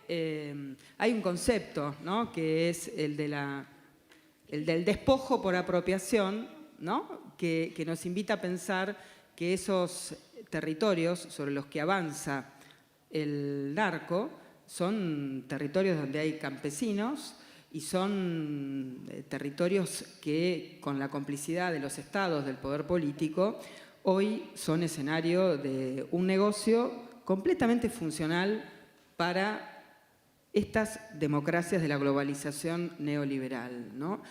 hay un concepto, ¿no? Que es el del despojo por apropiación, ¿no? Que nos invita a pensar que esos territorios sobre los que avanza el narco son territorios donde hay campesinos y son territorios que, con la complicidad de los estados, del poder político, hoy son escenario de un negocio completamente funcional para estas democracias de la globalización neoliberal, ¿no?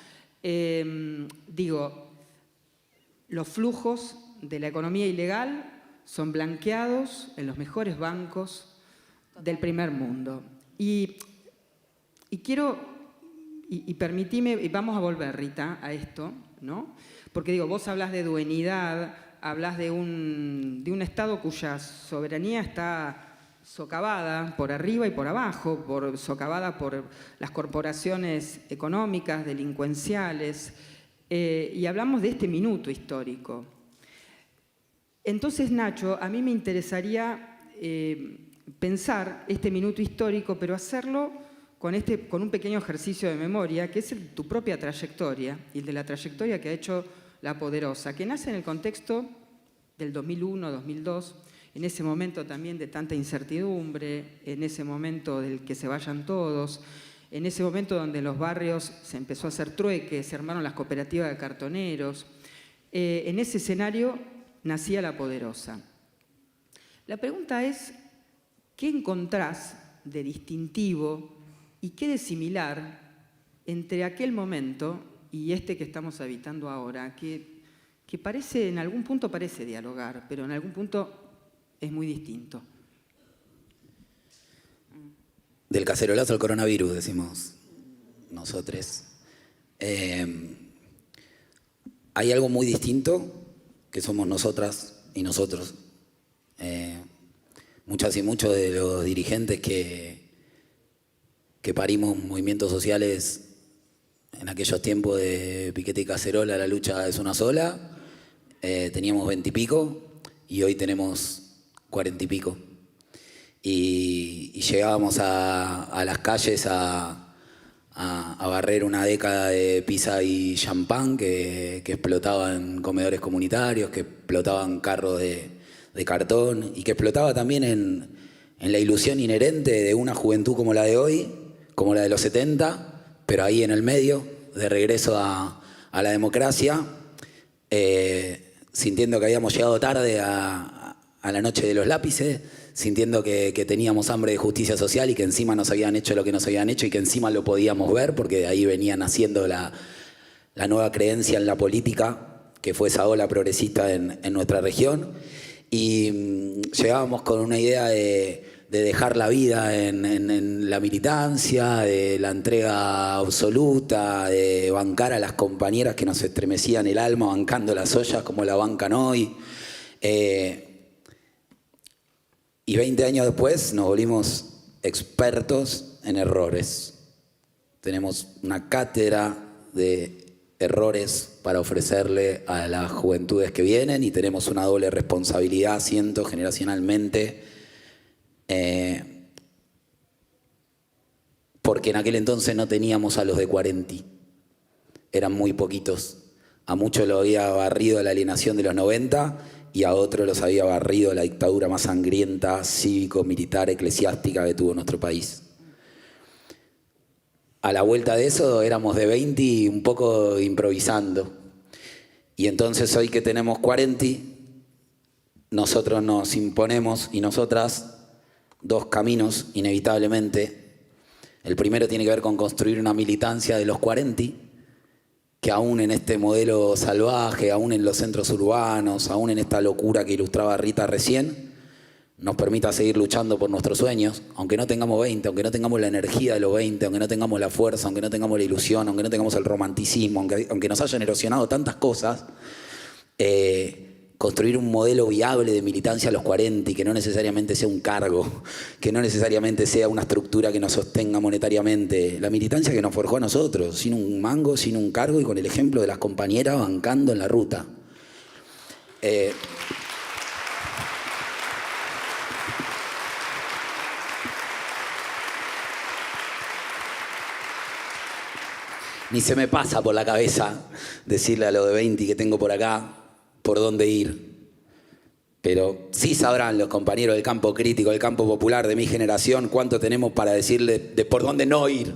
Los flujos de la economía ilegal son blanqueados en los mejores bancos del primer mundo. Y permitime, y vamos a volver, Rita, a esto, ¿no? Porque vos hablas de dueñidad, hablas de un Estado cuya soberanía está socavada por arriba y por abajo, socavada por las corporaciones económicas, delincuenciales, y hablamos de este minuto histórico. Entonces, Nacho, a mí me interesaría pensar este minuto histórico, pero hacerlo con un pequeño ejercicio de memoria, que es tu propia trayectoria, y el de la trayectoria que ha hecho La Poderosa, que nace en el contexto del 2001, 2002, en ese momento también de tanta incertidumbre, en ese momento del que se vayan todos, en ese momento donde en los barrios se empezó a hacer trueque, se armaron las cooperativas de cartoneros. En ese escenario nacía La Poderosa. La pregunta es, ¿qué encontrás de distintivo y qué de similar entre aquel momento y este que estamos habitando ahora? Que parece, en algún punto parece dialogar, pero en algún punto es muy distinto. Del cacerolazo al coronavirus, decimos nosotros. Hay algo muy distinto, que somos nosotras y nosotros. Muchas y muchos de los dirigentes que parimos movimientos sociales en aquellos tiempos de piquete y cacerola, la lucha es una sola, teníamos 20 y pico y hoy tenemos 40 y pico. Y llegábamos a las calles a barrer una década de pizza y champán que explotaban comedores comunitarios, que explotaban carros de cartón y que explotaba también en la ilusión inherente de una juventud como la de hoy, como la de los 70, pero ahí en el medio, de regreso a la democracia, sintiendo que habíamos llegado tarde a la noche de los lápices, sintiendo que teníamos hambre de justicia social y que encima nos habían hecho lo que nos habían hecho y que encima lo podíamos ver, porque de ahí venía naciendo la nueva creencia en la política, que fue esa ola progresista en nuestra región. Y llegábamos con una idea de dejar la vida en la militancia, de la entrega absoluta, de bancar a las compañeras que nos estremecían el alma, bancando las ollas como la bancan hoy. Y 20 años después nos volvimos expertos en errores. Tenemos una cátedra de errores para ofrecerle a las juventudes que vienen y tenemos una doble responsabilidad, siento, generacionalmente, porque en aquel entonces no teníamos a los de 40, eran muy poquitos. A muchos lo había barrido la alienación de los 90 y a otros los había barrido la dictadura más sangrienta, cívico-militar, eclesiástica que tuvo nuestro país. A la vuelta de eso éramos de 20 y un poco improvisando. Y entonces hoy que tenemos 40, nosotros nos imponemos y nosotras dos caminos, inevitablemente. El primero tiene que ver con construir una militancia de los 40, que aún en este modelo salvaje, aún en los centros urbanos, aún en esta locura que ilustraba Rita recién, nos permita seguir luchando por nuestros sueños, aunque no tengamos 20, aunque no tengamos la energía de los 20, aunque no tengamos la fuerza, aunque no tengamos la ilusión, aunque no tengamos el romanticismo, aunque nos hayan erosionado tantas cosas, construir un modelo viable de militancia a los 40 y que no necesariamente sea un cargo, que no necesariamente sea una estructura que nos sostenga monetariamente. La militancia que nos forjó a nosotros, sin un mango, sin un cargo y con el ejemplo de las compañeras bancando en la ruta. Ni se me pasa por la cabeza decirle a los de 20 que tengo por acá por dónde ir. Pero sí sabrán los compañeros del campo crítico, del campo popular de mi generación, cuánto tenemos para decirle de por dónde no ir.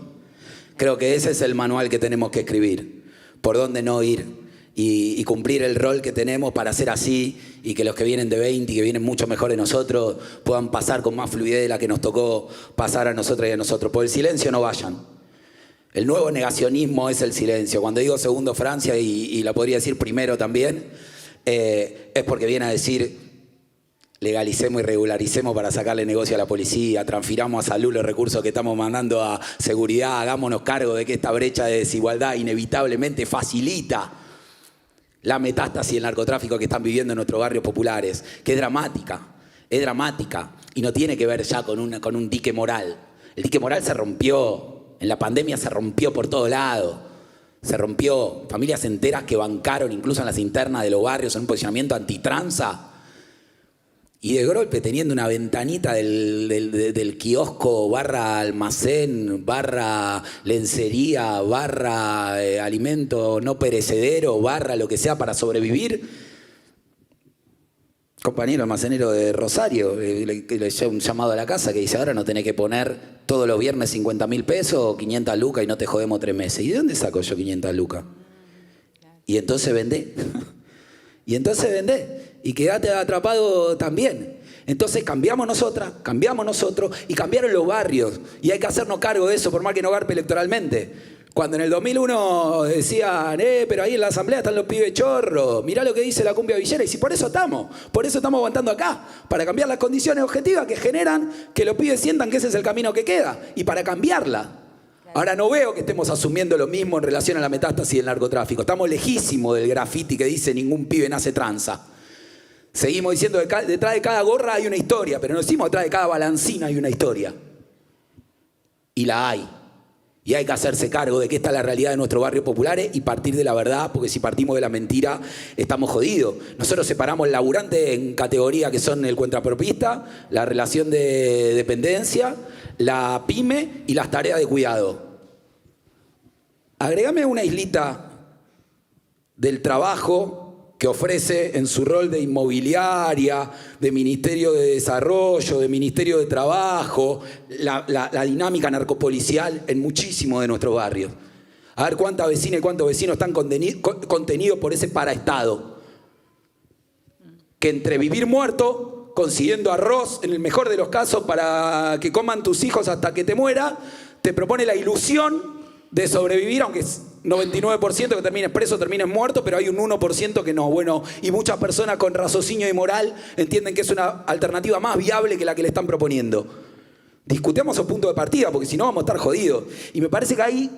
Creo que ese es el manual que tenemos que escribir, por dónde no ir y cumplir el rol que tenemos para ser así y que los que vienen de 20 y que vienen mucho mejor de nosotros puedan pasar con más fluidez de la que nos tocó pasar a nosotros y a nosotros. Por el silencio no vayan. El nuevo negacionismo es el silencio. Cuando digo segundo Francia, y la podría decir primero también, es porque viene a decir legalicemos y regularicemos para sacarle negocio a la policía, transfiramos a salud los recursos que estamos mandando a seguridad, hagámonos cargo de que esta brecha de desigualdad inevitablemente facilita la metástasis del narcotráfico que están viviendo en nuestros barrios populares, que es dramática y no tiene que ver ya con un dique moral. El dique moral se rompió. En la pandemia se rompió por todo lado, se rompió. Familias enteras que bancaron incluso en las internas de los barrios en un posicionamiento antitranza y de golpe teniendo una ventanita del kiosco barra almacén, barra lencería, barra alimento no perecedero, barra lo que sea para sobrevivir. Compañero almacenero de Rosario, le lleva un llamado a la casa que dice ahora no tenés que poner todos los viernes 50.000 pesos o 500 lucas y no te jodemos 3 meses. ¿Y de dónde saco yo 500 lucas? Y entonces vendé. Y quedate atrapado también. Entonces cambiamos nosotros y cambiaron los barrios. Y hay que hacernos cargo de eso por más que no garpe electoralmente. Cuando en el 2001 decían, pero ahí en la asamblea están los pibes chorros, mirá lo que dice la cumbia villera, y si por eso estamos aguantando acá, para cambiar las condiciones objetivas que generan que los pibes sientan que ese es el camino que queda, y para cambiarla. Ahora no veo que estemos asumiendo lo mismo en relación a la metástasis del narcotráfico, estamos lejísimos del graffiti que dice ningún pibe nace tranza. Seguimos diciendo que detrás de cada gorra hay una historia, pero no decimos detrás de cada balancina hay una historia. Y la hay. Y hay que hacerse cargo de que esta es la realidad de nuestros barrios populares y partir de la verdad, porque si partimos de la mentira estamos jodidos. Nosotros separamos el laburante en categorías que son el contrapropista, la relación de dependencia, la pyme y las tareas de cuidado. Agregame una islita del trabajo que ofrece en su rol de inmobiliaria, de Ministerio de Desarrollo, de Ministerio de Trabajo, la dinámica narcopolicial en muchísimos de nuestros barrios. A ver cuántas vecinas y cuántos vecinos están contenidos por ese paraestado. Que entre vivir muerto, consiguiendo arroz, en el mejor de los casos, para que coman tus hijos hasta que te muera, te propone la ilusión de sobrevivir, aunque es 99% que termines preso, termines muerto, pero hay un 1% que no. Bueno, y muchas personas con raciocinio y moral entienden que es una alternativa más viable que la que le están proponiendo. Discutamos esos puntos de partida, porque si no vamos a estar jodidos. Y me parece que ahí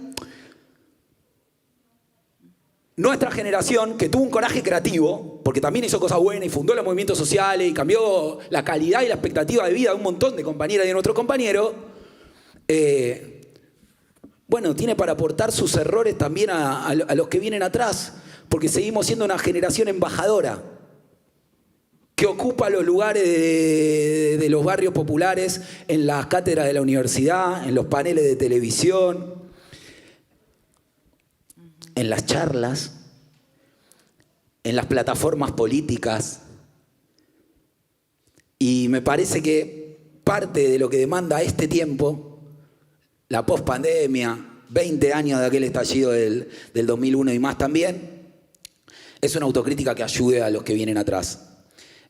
nuestra generación, que tuvo un coraje creativo, porque también hizo cosas buenas y fundó los movimientos sociales y cambió la calidad y la expectativa de vida de un montón de compañeras y de nuestros compañeros, bueno, tiene para aportar sus errores también a los que vienen atrás, porque seguimos siendo una generación embajadora que ocupa los lugares de los barrios populares en las cátedras de la universidad, en los paneles de televisión, en las charlas, en las plataformas políticas. Y me parece que parte de lo que demanda este tiempo, la pospandemia, 20 años de aquel estallido del 2001 y más también, es una autocrítica que ayude a los que vienen atrás.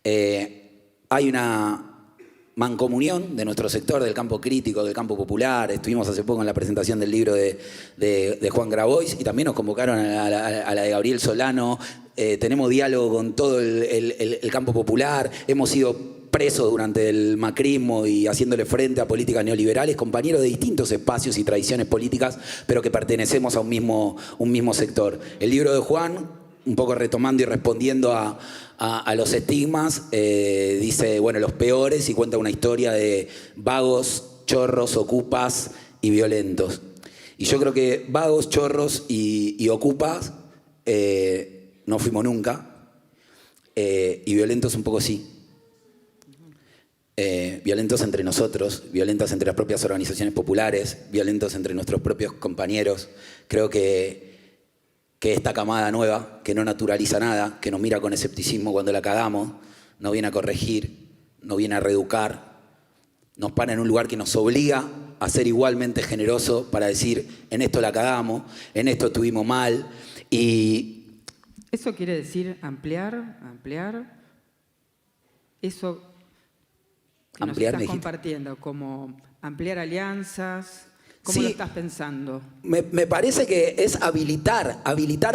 Hay una mancomunión de nuestro sector, del campo crítico, del campo popular. Estuvimos hace poco en la presentación del libro de Juan Grabois y también nos convocaron a la de Gabriel Solano. Tenemos diálogo con todo el campo popular. Hemos sido presos durante el macrismo y haciéndole frente a políticas neoliberales, compañeros de distintos espacios y tradiciones políticas, pero que pertenecemos a un mismo sector. El libro de Juan, un poco retomando y respondiendo a los estigmas, dice, bueno, los peores, y cuenta una historia de vagos, chorros, ocupas y violentos. Y yo creo que vagos, chorros y ocupas no fuimos nunca, y violentos un poco sí. Violentos entre nosotros, violentos entre las propias organizaciones populares, violentos entre nuestros propios compañeros. Creo que esta camada nueva, que no naturaliza nada, que nos mira con escepticismo cuando la cagamos, no viene a corregir, no viene a reeducar, nos para en un lugar que nos obliga a ser igualmente generosos para decir, en esto la cagamos, en esto estuvimos mal. Y ¿eso quiere decir ampliar? Eso que nos estás compartiendo, como ampliar alianzas, ¿cómo sí, lo estás pensando? Me parece que es habilitar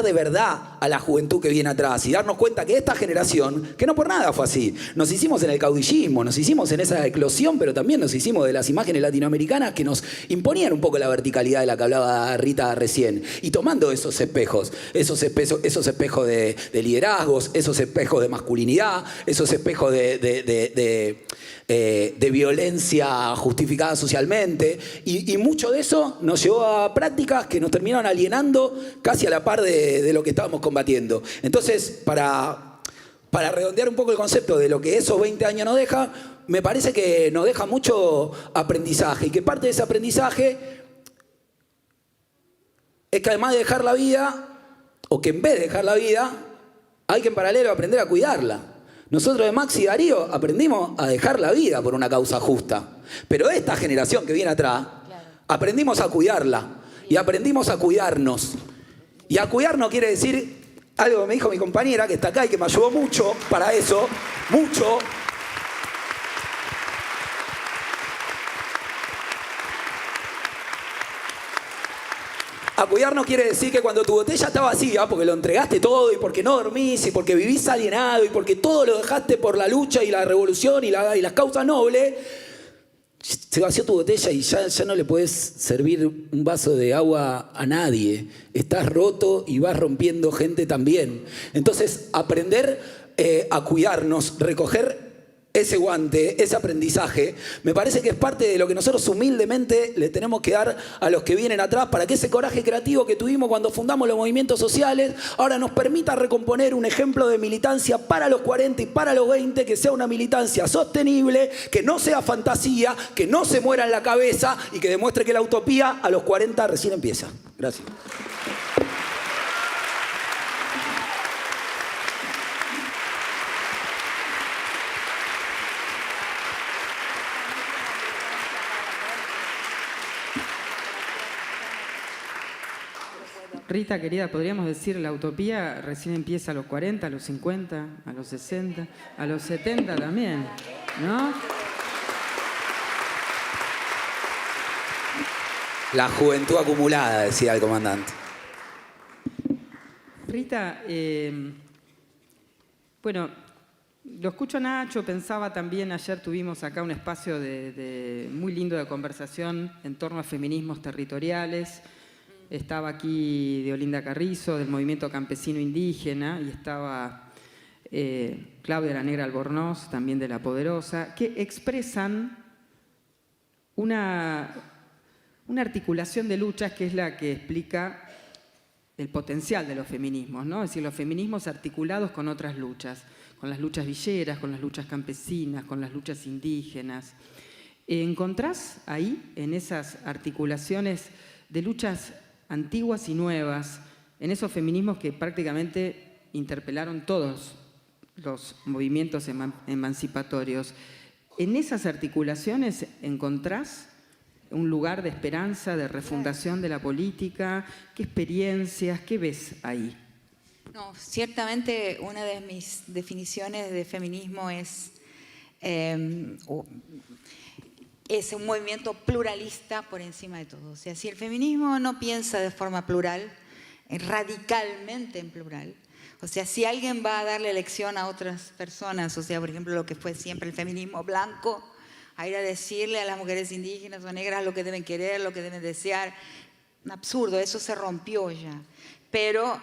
de verdad a la juventud que viene atrás y darnos cuenta que esta generación, que no por nada fue así, nos hicimos en el caudillismo, nos hicimos en esa eclosión, pero también nos hicimos de las imágenes latinoamericanas que nos imponían un poco la verticalidad de la que hablaba Rita recién, y tomando esos espejos de liderazgos, esos espejos de masculinidad, esos espejos de violencia justificada socialmente, y mucho de eso nos llevó a prácticas que nos terminaron alienando casi a la par de lo que estábamos combatiendo. Entonces, para redondear un poco el concepto de lo que esos 20 años nos deja, me parece que nos deja mucho aprendizaje, y que parte de ese aprendizaje es que además de dejar la vida, o que en vez de dejar la vida, hay que en paralelo aprender a cuidarla. Nosotros de Max y Darío aprendimos a dejar la vida por una causa justa. Pero esta generación que viene atrás, aprendimos a cuidarla y aprendimos a cuidarnos. Y a cuidarnos quiere decir algo que me dijo mi compañera que está acá y que me ayudó mucho para eso, mucho. A cuidarnos quiere decir que cuando tu botella está vacía, porque lo entregaste todo y porque no dormís y porque vivís alienado y porque todo lo dejaste por la lucha y la revolución y las causas nobles, se vació tu botella y ya no le podés servir un vaso de agua a nadie. Estás roto y vas rompiendo gente también. Entonces, aprender a cuidarnos, recoger ese guante, ese aprendizaje, me parece que es parte de lo que nosotros humildemente le tenemos que dar a los que vienen atrás para que ese coraje creativo que tuvimos cuando fundamos los movimientos sociales ahora nos permita recomponer un ejemplo de militancia para los 40 y para los 20, que sea una militancia sostenible, que no sea fantasía, que no se muera en la cabeza y que demuestre que la utopía a los 40 recién empieza. Gracias. Rita, querida, podríamos decir la utopía recién empieza a los 40, a los 50, a los 60, a los 70 también, ¿no? La juventud acumulada, decía el comandante. Rita, bueno, lo escucho a Nacho, pensaba también, ayer tuvimos acá un espacio muy lindo de conversación en torno a feminismos territoriales. Estaba aquí de Olinda Carrizo, del Movimiento Campesino Indígena, y estaba Claudia la Negra Albornoz, también de La Poderosa, que expresan una articulación de luchas que es la que explica el potencial de los feminismos, ¿no? Es decir, los feminismos articulados con otras luchas, con las luchas villeras, con las luchas campesinas, con las luchas indígenas. ¿Encontrás ahí, en esas articulaciones de luchas antiguas y nuevas, en esos feminismos que prácticamente interpelaron todos los movimientos emancipatorios, en esas articulaciones encontrás un lugar de esperanza, de refundación de la política? ¿Qué experiencias, qué ves ahí? No, ciertamente una de mis definiciones de feminismo es es un movimiento pluralista por encima de todo. O sea, si el feminismo no piensa de forma plural, radicalmente en plural, o sea, si alguien va a darle lección a otras personas, o sea, por ejemplo, lo que fue siempre el feminismo blanco, a ir a decirle a las mujeres indígenas o negras lo que deben querer, lo que deben desear, absurdo, eso se rompió ya. Pero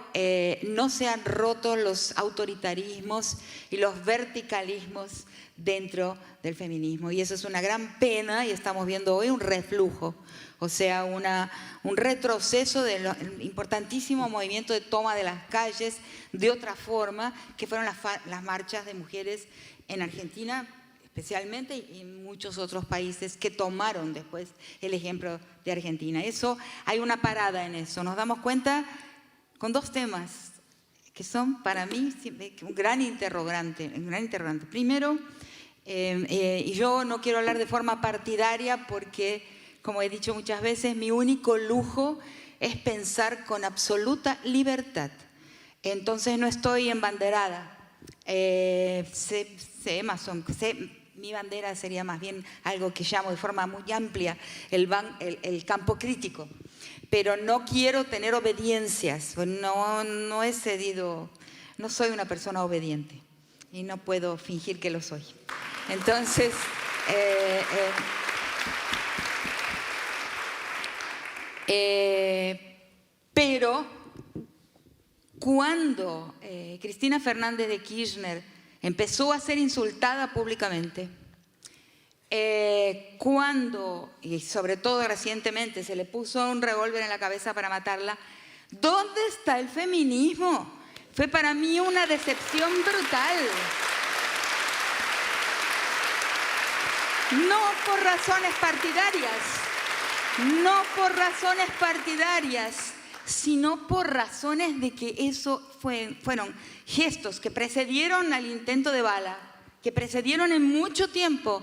no se han roto los autoritarismos y los verticalismos dentro del feminismo. Y eso es una gran pena y estamos viendo hoy un reflujo, o sea, un retroceso del importantísimo movimiento de toma de las calles de otra forma, que fueron las marchas de mujeres en Argentina especialmente y en muchos otros países que tomaron después el ejemplo de Argentina. Eso, hay una parada en eso. Nos damos cuenta con dos temas que son para mí un gran interrogante. Primero, y yo no quiero hablar de forma partidaria porque, como he dicho muchas veces, mi único lujo es pensar con absoluta libertad. Entonces no estoy embanderada. Mi bandera sería más bien algo que llamo de forma muy amplia el campo crítico. Pero no quiero tener obediencias, no he cedido, no soy una persona obediente y no puedo fingir que lo soy. Entonces, pero cuando Cristina Fernández de Kirchner empezó a ser insultada públicamente, cuando, y sobre todo recientemente, se le puso un revólver en la cabeza para matarla, ¿dónde está el feminismo? Fue para mí una decepción brutal. No por razones partidarias, sino por razones de que eso fueron gestos que precedieron al intento de bala, que precedieron en mucho tiempo.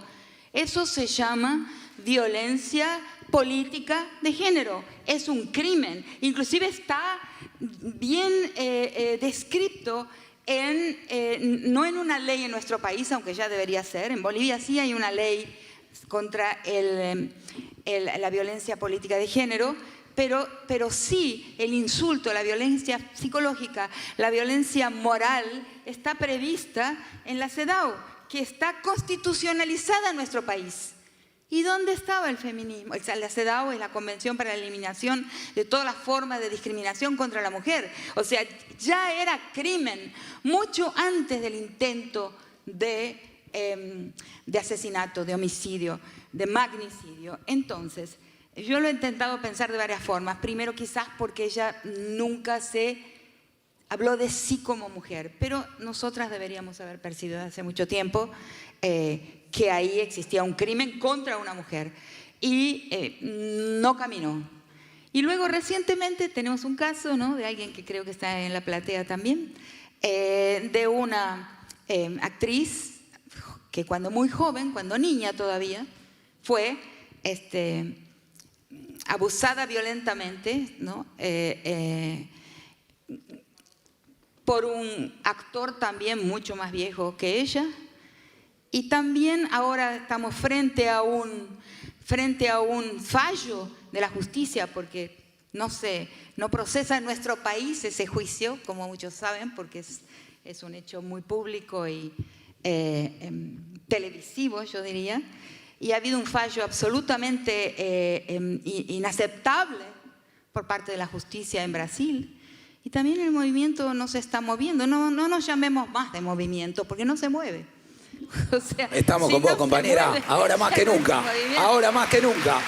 Eso se llama violencia política de género. Es un crimen. Inclusive está bien descrito no en una ley en nuestro país, aunque ya debería ser. En Bolivia sí hay una ley contra la violencia política de género, pero sí el insulto, la violencia psicológica, la violencia moral está prevista en la CEDAW, que está constitucionalizada en nuestro país. ¿Y dónde estaba el feminismo? La CEDAW es la Convención para la Eliminación de todas las formas de discriminación contra la mujer. O sea, ya era crimen mucho antes del intento de asesinato, de homicidio, de magnicidio. Entonces, yo lo he intentado pensar de varias formas. Primero, quizás porque ella nunca habló de sí como mujer, pero nosotras deberíamos haber percibido hace mucho tiempo que ahí existía un crimen contra una mujer y no caminó. Y luego recientemente tenemos un caso, ¿no?, de alguien que creo que está en la platea también, de una actriz que cuando muy joven, cuando niña todavía, fue abusada violentamente, ¿no?, por un actor también mucho más viejo que ella. Y también ahora estamos frente a un fallo de la justicia, porque no procesa en nuestro país ese juicio, como muchos saben, porque es un hecho muy público y televisivo, yo diría. Y ha habido un fallo absolutamente inaceptable por parte de la justicia en Brasil. Y también el movimiento no se está moviendo. No nos llamemos más de movimiento, porque no se mueve. O sea, estamos con vos, compañera. Ahora más que nunca. Ahora más que nunca.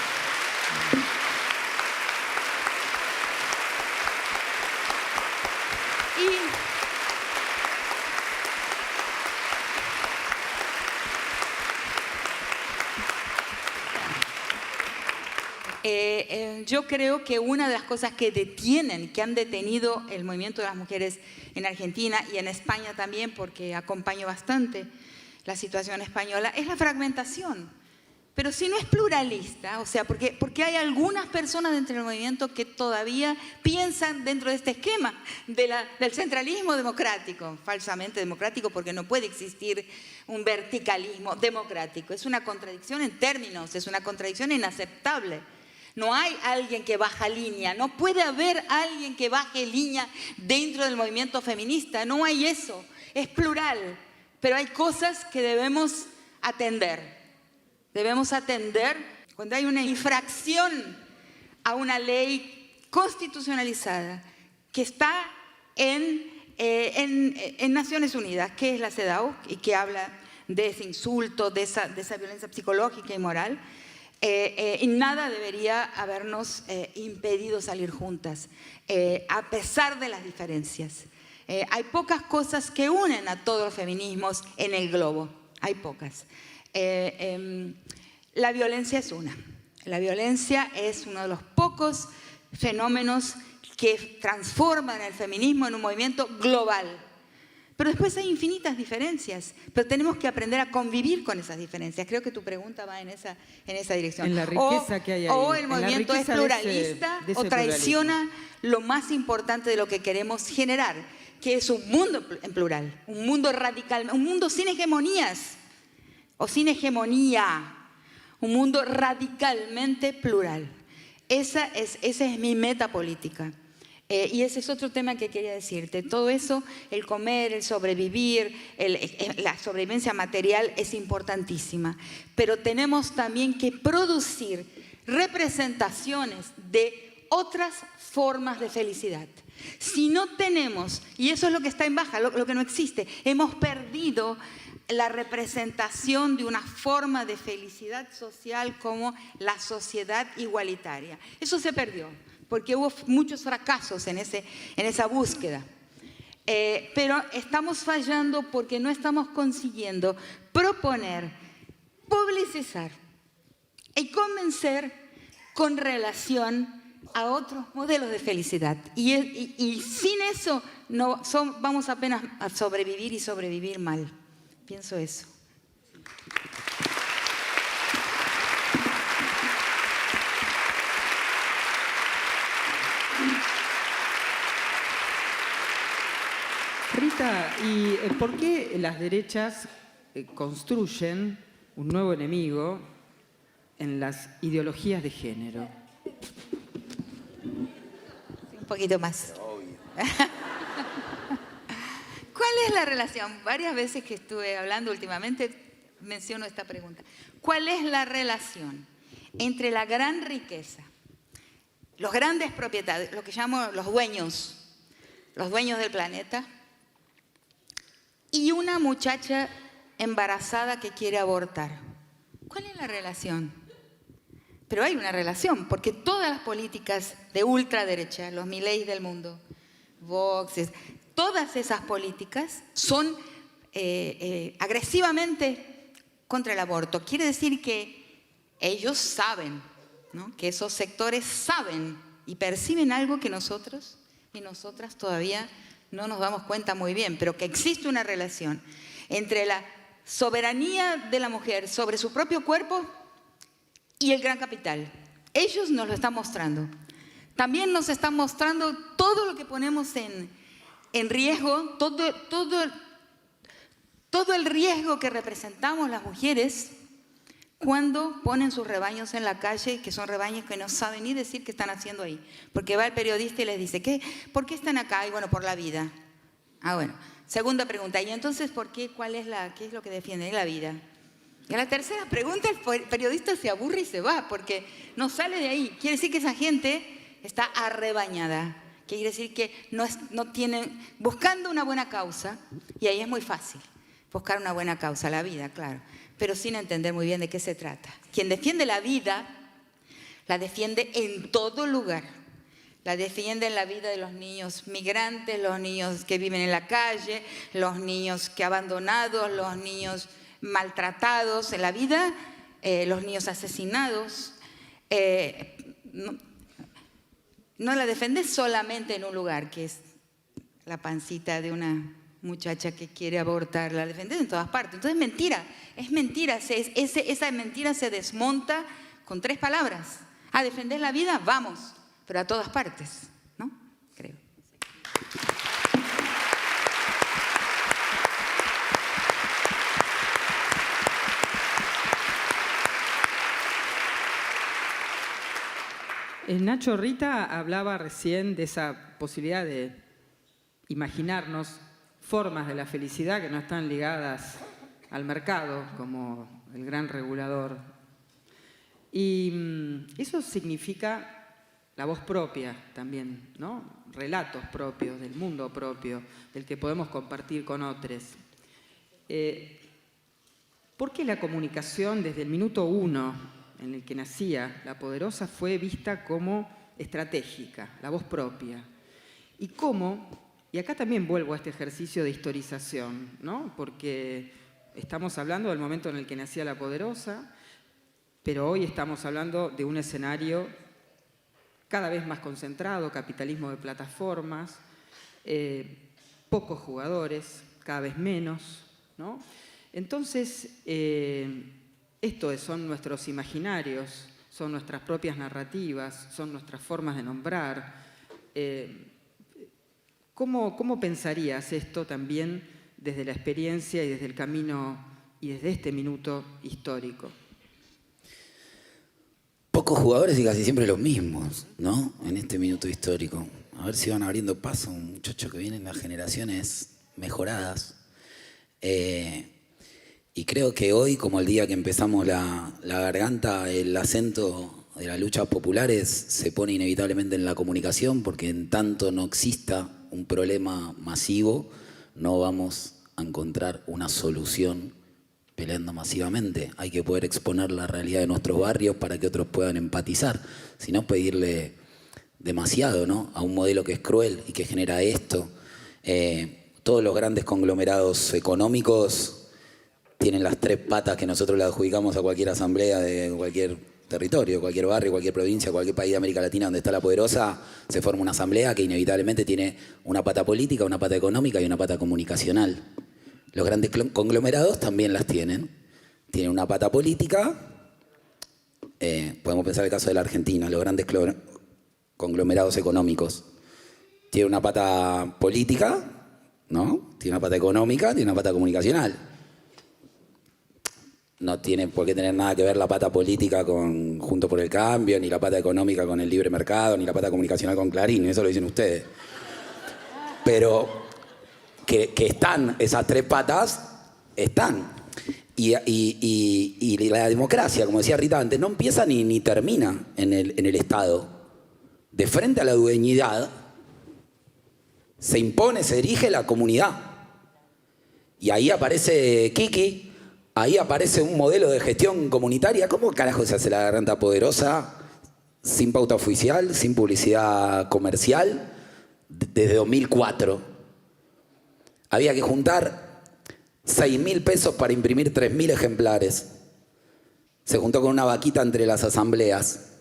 Yo creo que una de las cosas que han detenido el movimiento de las mujeres en Argentina y en España también, porque acompaño bastante la situación española, es la fragmentación. Pero si no es pluralista, o sea, porque hay algunas personas dentro del movimiento que todavía piensan dentro de este esquema del centralismo democrático, falsamente democrático, porque no puede existir un verticalismo democrático. Es una contradicción en términos, es una contradicción inaceptable. No hay alguien que baja línea, no puede haber alguien que baje línea dentro del movimiento feminista, no hay eso, es plural, pero hay cosas que debemos atender. Debemos atender cuando hay una infracción a una ley constitucionalizada que está en Naciones Unidas, que es la CEDAW, y que habla de ese insulto, de esa violencia psicológica y moral. Y nada debería habernos impedido salir juntas, a pesar de las diferencias. Hay pocas cosas que unen a todos los feminismos en el globo, hay pocas. La violencia es una. La violencia es uno de los pocos fenómenos que transforman el feminismo en un movimiento global. Pero después hay infinitas diferencias, pero tenemos que aprender a convivir con esas diferencias. Creo que tu pregunta va en esa dirección. En la riqueza que hay ahí. O el movimiento es pluralista de ese o traiciona lo más importante de lo que queremos generar, que es un mundo en plural, un mundo radical, un mundo sin hegemonías o sin hegemonía, un mundo radicalmente plural. Esa es mi meta política. Y ese es otro tema que quería decirte. Todo eso, el comer, el sobrevivir, la sobrevivencia material es importantísima. Pero tenemos también que producir representaciones de otras formas de felicidad. Si no tenemos, y eso es lo que está en baja, lo que no existe, hemos perdido la representación de una forma de felicidad social como la sociedad igualitaria. Eso se perdió, porque hubo muchos fracasos en esa búsqueda. Pero estamos fallando porque no estamos consiguiendo proponer, publicizar y convencer con relación a otros modelos de felicidad. Y sin eso vamos apenas a sobrevivir y sobrevivir mal. Pienso eso. Rita, ¿y por qué las derechas construyen un nuevo enemigo en las ideologías de género? Un poquito más. ¿Cuál es la relación? Varias veces que estuve hablando últimamente menciono esta pregunta. ¿Cuál es la relación entre la gran riqueza, los grandes propietarios, lo que llamo los dueños del planeta, y una muchacha embarazada que quiere abortar? ¿Cuál es la relación? Pero hay una relación, porque todas las políticas de ultraderecha, los Mileis del mundo, Vox, todas esas políticas son agresivamente contra el aborto. Quiere decir que ellos saben, ¿no?, que esos sectores saben y perciben algo que nosotros y nosotras todavía no nos damos cuenta muy bien, pero que existe una relación entre la soberanía de la mujer sobre su propio cuerpo y el gran capital. Ellos nos lo están mostrando. También nos están mostrando todo lo que ponemos en riesgo, todo el riesgo que representamos las mujeres cuando ponen sus rebaños en la calle, que son rebaños que no saben ni decir qué están haciendo ahí. Porque va el periodista y les dice, ¿por qué están acá? Y bueno, por la vida. Ah, bueno. Segunda pregunta, ¿y entonces por qué? ¿Qué es lo que defienden? La vida. Y a la tercera pregunta el periodista se aburre y se va, porque no sale de ahí. Quiere decir que esa gente está arrebañada. Quiere decir que no tienen, buscando una buena causa, y ahí es muy fácil, buscar una buena causa, la vida, claro, pero sin entender muy bien de qué se trata. Quien defiende la vida, la defiende en todo lugar. La defiende en la vida de los niños migrantes, los niños que viven en la calle, los niños que abandonados, los niños maltratados en la vida, los niños asesinados. No la defiende solamente en un lugar, que es la pancita de una muchacha que quiere abortar, la defendés en todas partes. Entonces es mentira, esa mentira se desmonta con 3 palabras. ¿A defender la vida? Vamos, pero a todas partes, ¿no? Creo. Nacho Rita hablaba recién de esa posibilidad de imaginarnos formas de la felicidad que no están ligadas al mercado como el gran regulador. Y eso significa la voz propia también, ¿no? Relatos propios, del mundo propio, del que podemos compartir con otros. ¿Por qué la comunicación desde el minuto 1 en el que nacía La Poderosa fue vista como estratégica, la voz propia? Y cómo, y acá también vuelvo a este ejercicio de historización, ¿no? Porque estamos hablando del momento en el que nacía La Poderosa, pero hoy estamos hablando de un escenario cada vez más concentrado, capitalismo de plataformas, pocos jugadores, cada vez menos, ¿no? Entonces, son nuestros imaginarios, son nuestras propias narrativas, son nuestras formas de nombrar. ¿Cómo pensarías esto también desde la experiencia y desde el camino y desde este minuto histórico? Pocos jugadores y casi siempre los mismos, ¿no? En este minuto histórico. A ver si van abriendo paso, muchachos, que vienen las generaciones mejoradas. Y creo que hoy, como el día que empezamos la garganta, el acento de las luchas populares se pone inevitablemente en la comunicación, porque en tanto no exista un problema masivo, no vamos a encontrar una solución peleando masivamente. Hay que poder exponer la realidad de nuestros barrios para que otros puedan empatizar, sino pedirle demasiado, ¿no? A un modelo que es cruel y que genera esto. Todos los grandes conglomerados económicos tienen las 3 patas que nosotros le adjudicamos a cualquier asamblea de cualquier territorio, cualquier barrio, cualquier provincia, cualquier país de América Latina donde está La Poderosa. Se forma una asamblea que inevitablemente tiene una pata política, una pata económica y una pata comunicacional. Los grandes conglomerados también las tienen. Tienen una pata política. Podemos pensar el caso de la Argentina. Los grandes conglomerados económicos tienen una pata política, ¿no? Tiene una pata económica, tiene una pata comunicacional. No tiene por qué tener nada que ver la pata política con Juntos por el Cambio, ni la pata económica con el libre mercado, ni la pata comunicacional con Clarín. Eso lo dicen ustedes. Pero que están esas 3 patas, están. Y la democracia, como decía Rita antes, no empieza ni termina en el Estado. De frente a la dueñidad se impone, se erige la comunidad. Y ahí aparece Kiki, ahí aparece un modelo de gestión comunitaria. ¿Cómo carajo se hace la garganta poderosa sin pauta oficial, sin publicidad comercial? Desde 2004. Había que juntar 6.000 pesos para imprimir 3.000 ejemplares. Se juntó con una vaquita entre las asambleas.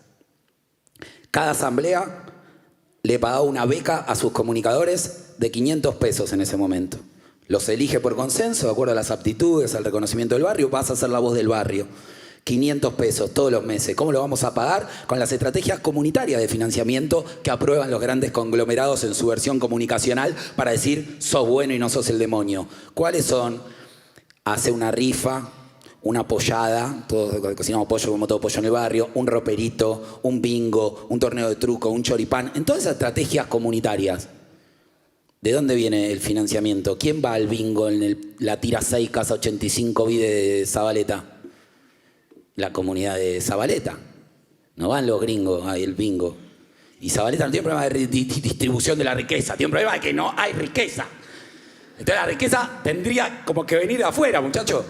Cada asamblea le pagaba una beca a sus comunicadores de 500 pesos en ese momento. Los elige por consenso, de acuerdo a las aptitudes, al reconocimiento del barrio. Vas a ser la voz del barrio. 500 pesos todos los meses. ¿Cómo lo vamos a pagar? Con las estrategias comunitarias de financiamiento que aprueban los grandes conglomerados en su versión comunicacional para decir sos bueno y no sos el demonio. ¿Cuáles son? Hace una rifa, una pollada, todos cocinamos pollo como todo pollo en el barrio, un roperito, un bingo, un torneo de truco, un choripán. En todas esas estrategias comunitarias, ¿de dónde viene el financiamiento? ¿Quién va al bingo en la tira 6, casa 85, Vide de Zabaleta? La comunidad de Zabaleta. No van los gringos ahí el bingo. Y Zabaleta no tiene problema de distribución de la riqueza, tiene un problema de que no hay riqueza. Entonces la riqueza tendría como que venir de afuera, muchachos.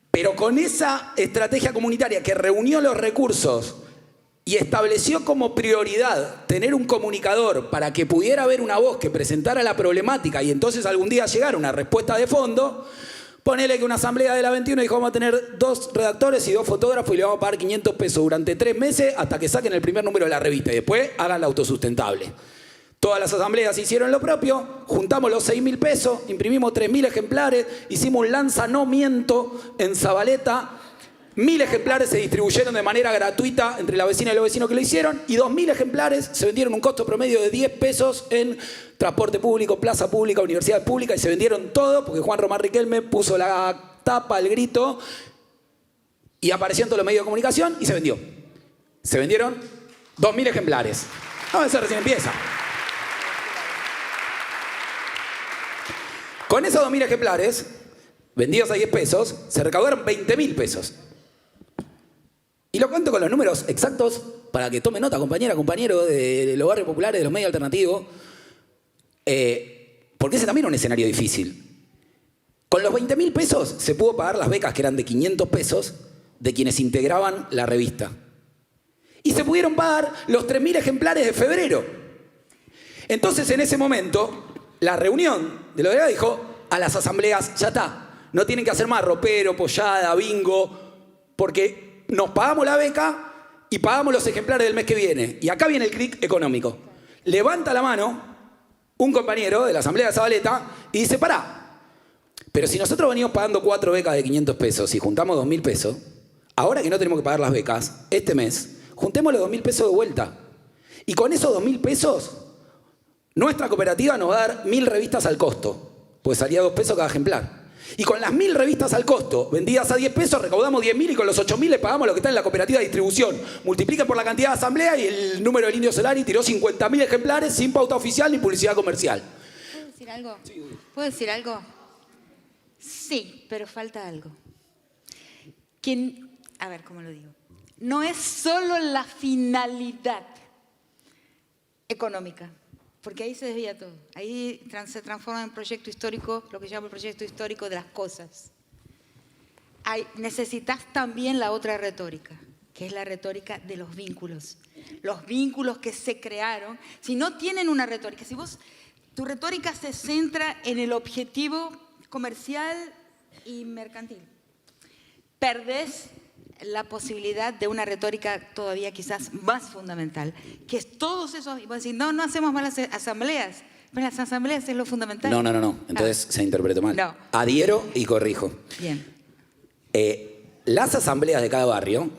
Pero con esa estrategia comunitaria que reunió los recursos y estableció como prioridad tener un comunicador para que pudiera haber una voz que presentara la problemática y entonces algún día llegara una respuesta de fondo. Ponele que una asamblea de la 21 dijo vamos a tener 2 redactores y 2 fotógrafos y le vamos a pagar 500 pesos durante 3 meses hasta que saquen el primer número de la revista y después hagan la autosustentable. Todas las asambleas hicieron lo propio, juntamos los 6.000 pesos, imprimimos 3.000 ejemplares, hicimos un lanzamiento en Zabaleta, 1.000 ejemplares se distribuyeron de manera gratuita entre la vecina y los vecinos que lo hicieron, y 2.000 ejemplares se vendieron un costo promedio de 10 pesos en transporte público, plaza pública, universidad pública, y se vendieron todo porque Juan Román Riquelme puso la tapa, el grito, y apareció en todos los medios de comunicación y se vendió. Se vendieron 2.000 ejemplares. No, eso recién empieza. Con esos 2.000 ejemplares, vendidos a 10 pesos, se recaudaron 20.000 pesos. Y lo cuento con los números exactos para que tome nota, compañera, compañero de los barrios populares, de los medios alternativos, porque ese también es un escenario difícil. Con los 20.000 pesos se pudo pagar las becas que eran de 500 pesos de quienes integraban la revista. Y se pudieron pagar los 3.000 ejemplares de febrero. Entonces, en ese momento, la reunión de los delegados dijo a las asambleas, ya está, no tienen que hacer más ropero, pollada, bingo, porque nos pagamos la beca y pagamos los ejemplares del mes que viene. Y acá viene el clic económico. Levanta la mano un compañero de la asamblea de Zabaleta y dice, pará, pero si nosotros venimos pagando 4 becas de 500 pesos y juntamos 2.000 pesos, ahora que no tenemos que pagar las becas, este mes, juntemos los 2.000 pesos de vuelta. Y con esos 2.000 pesos, nuestra cooperativa nos va a dar 1.000 revistas al costo, pues salía 2 pesos cada ejemplar. Y con las 1.000 revistas al costo, vendidas a 10 pesos, recaudamos 10.000 y con los 8.000 le pagamos lo que está en la cooperativa de distribución. Multipliquen por la cantidad de asamblea y el número del Indio Solari tiró 50.000 ejemplares sin pauta oficial ni publicidad comercial. ¿Puedo decir algo? ¿Puedo decir algo? Sí, pero falta algo. A ver, ¿cómo lo digo? No es solo la finalidad económica, porque ahí se desvía todo. Ahí se transforma en proyecto histórico, lo que llamo el proyecto histórico de las cosas. Necesitas también la otra retórica, que es la retórica de los vínculos. Los vínculos que se crearon, si no tienen una retórica, si tu retórica se centra en el objetivo comercial y mercantil, perdés la posibilidad de una retórica todavía quizás más fundamental, que es todos esos, y vos decís, no hacemos malas asambleas, pero las asambleas es lo fundamental. No, entonces se interpretó mal. No. Adhiero y corrijo. Bien. Las asambleas de cada barrio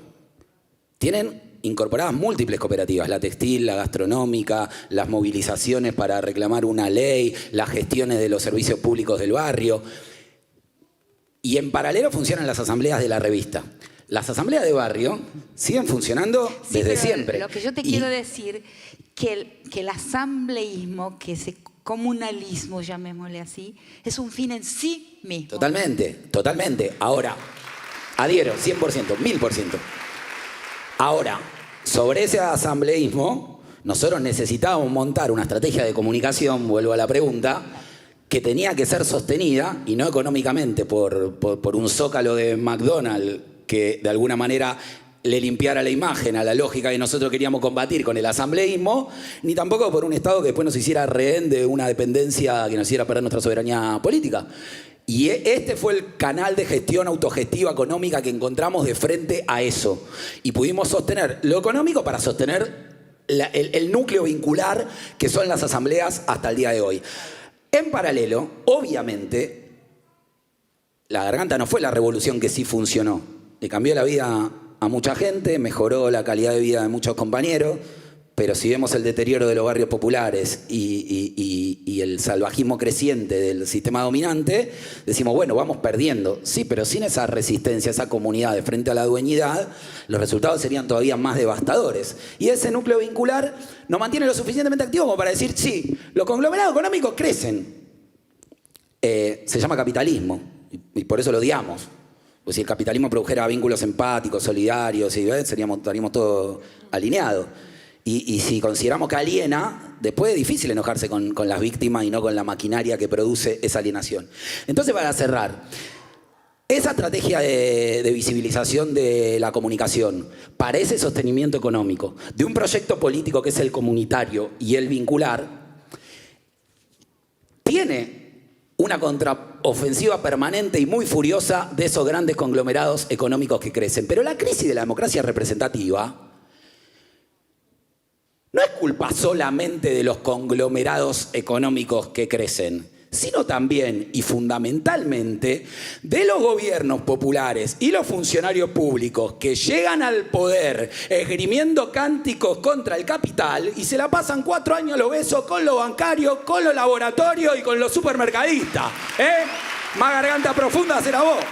tienen incorporadas múltiples cooperativas, la textil, la gastronómica, las movilizaciones para reclamar una ley, las gestiones de los servicios públicos del barrio. Y en paralelo funcionan las asambleas de la revista. Las asambleas de barrio siguen funcionando desde siempre. Lo que yo te quiero decir, que el asambleísmo, que ese comunalismo, llamémosle así, es un fin en sí mismo. Totalmente. Ahora, adhiero, 100%, 1000%. Ahora, sobre ese asambleísmo, nosotros necesitábamos montar una estrategia de comunicación, vuelvo a la pregunta, que tenía que ser sostenida, y no económicamente por un zócalo de McDonald's, que de alguna manera le limpiara la imagen a la lógica que nosotros queríamos combatir con el asambleísmo, ni tampoco por un Estado que después nos hiciera rehén de una dependencia que nos hiciera perder nuestra soberanía política. Y este fue el canal de gestión autogestiva económica que encontramos de frente a eso. Y pudimos sostener lo económico para sostener el núcleo vincular que son las asambleas hasta el día de hoy. En paralelo, obviamente, la garganta no fue la revolución que sí funcionó. Le cambió la vida a mucha gente, mejoró la calidad de vida de muchos compañeros, pero si vemos el deterioro de los barrios populares y el salvajismo creciente del sistema dominante, decimos, bueno, vamos perdiendo. Sí, pero sin esa resistencia, esa comunidad de frente a la dueñidad, los resultados serían todavía más devastadores. Y ese núcleo vincular nos mantiene lo suficientemente activo como para decir, sí, los conglomerados económicos crecen. Se llama capitalismo y por eso lo odiamos. Pues si el capitalismo produjera vínculos empáticos, solidarios, estaríamos todos alineados. Y si consideramos que aliena, después es difícil enojarse con las víctimas y no con la maquinaria que produce esa alienación. Entonces, para cerrar, esa estrategia de visibilización de la comunicación para ese sostenimiento económico de un proyecto político que es el comunitario y el vincular, tiene una contraofensiva permanente y muy furiosa de esos grandes conglomerados económicos que crecen. Pero la crisis de la democracia representativa no es culpa solamente de los conglomerados económicos que crecen, sino también y fundamentalmente de los gobiernos populares y los funcionarios públicos que llegan al poder esgrimiendo cánticos contra el capital y se la pasan 4 años los besos con los bancarios, con los laboratorios y con los supermercadistas. Más garganta profunda será vos.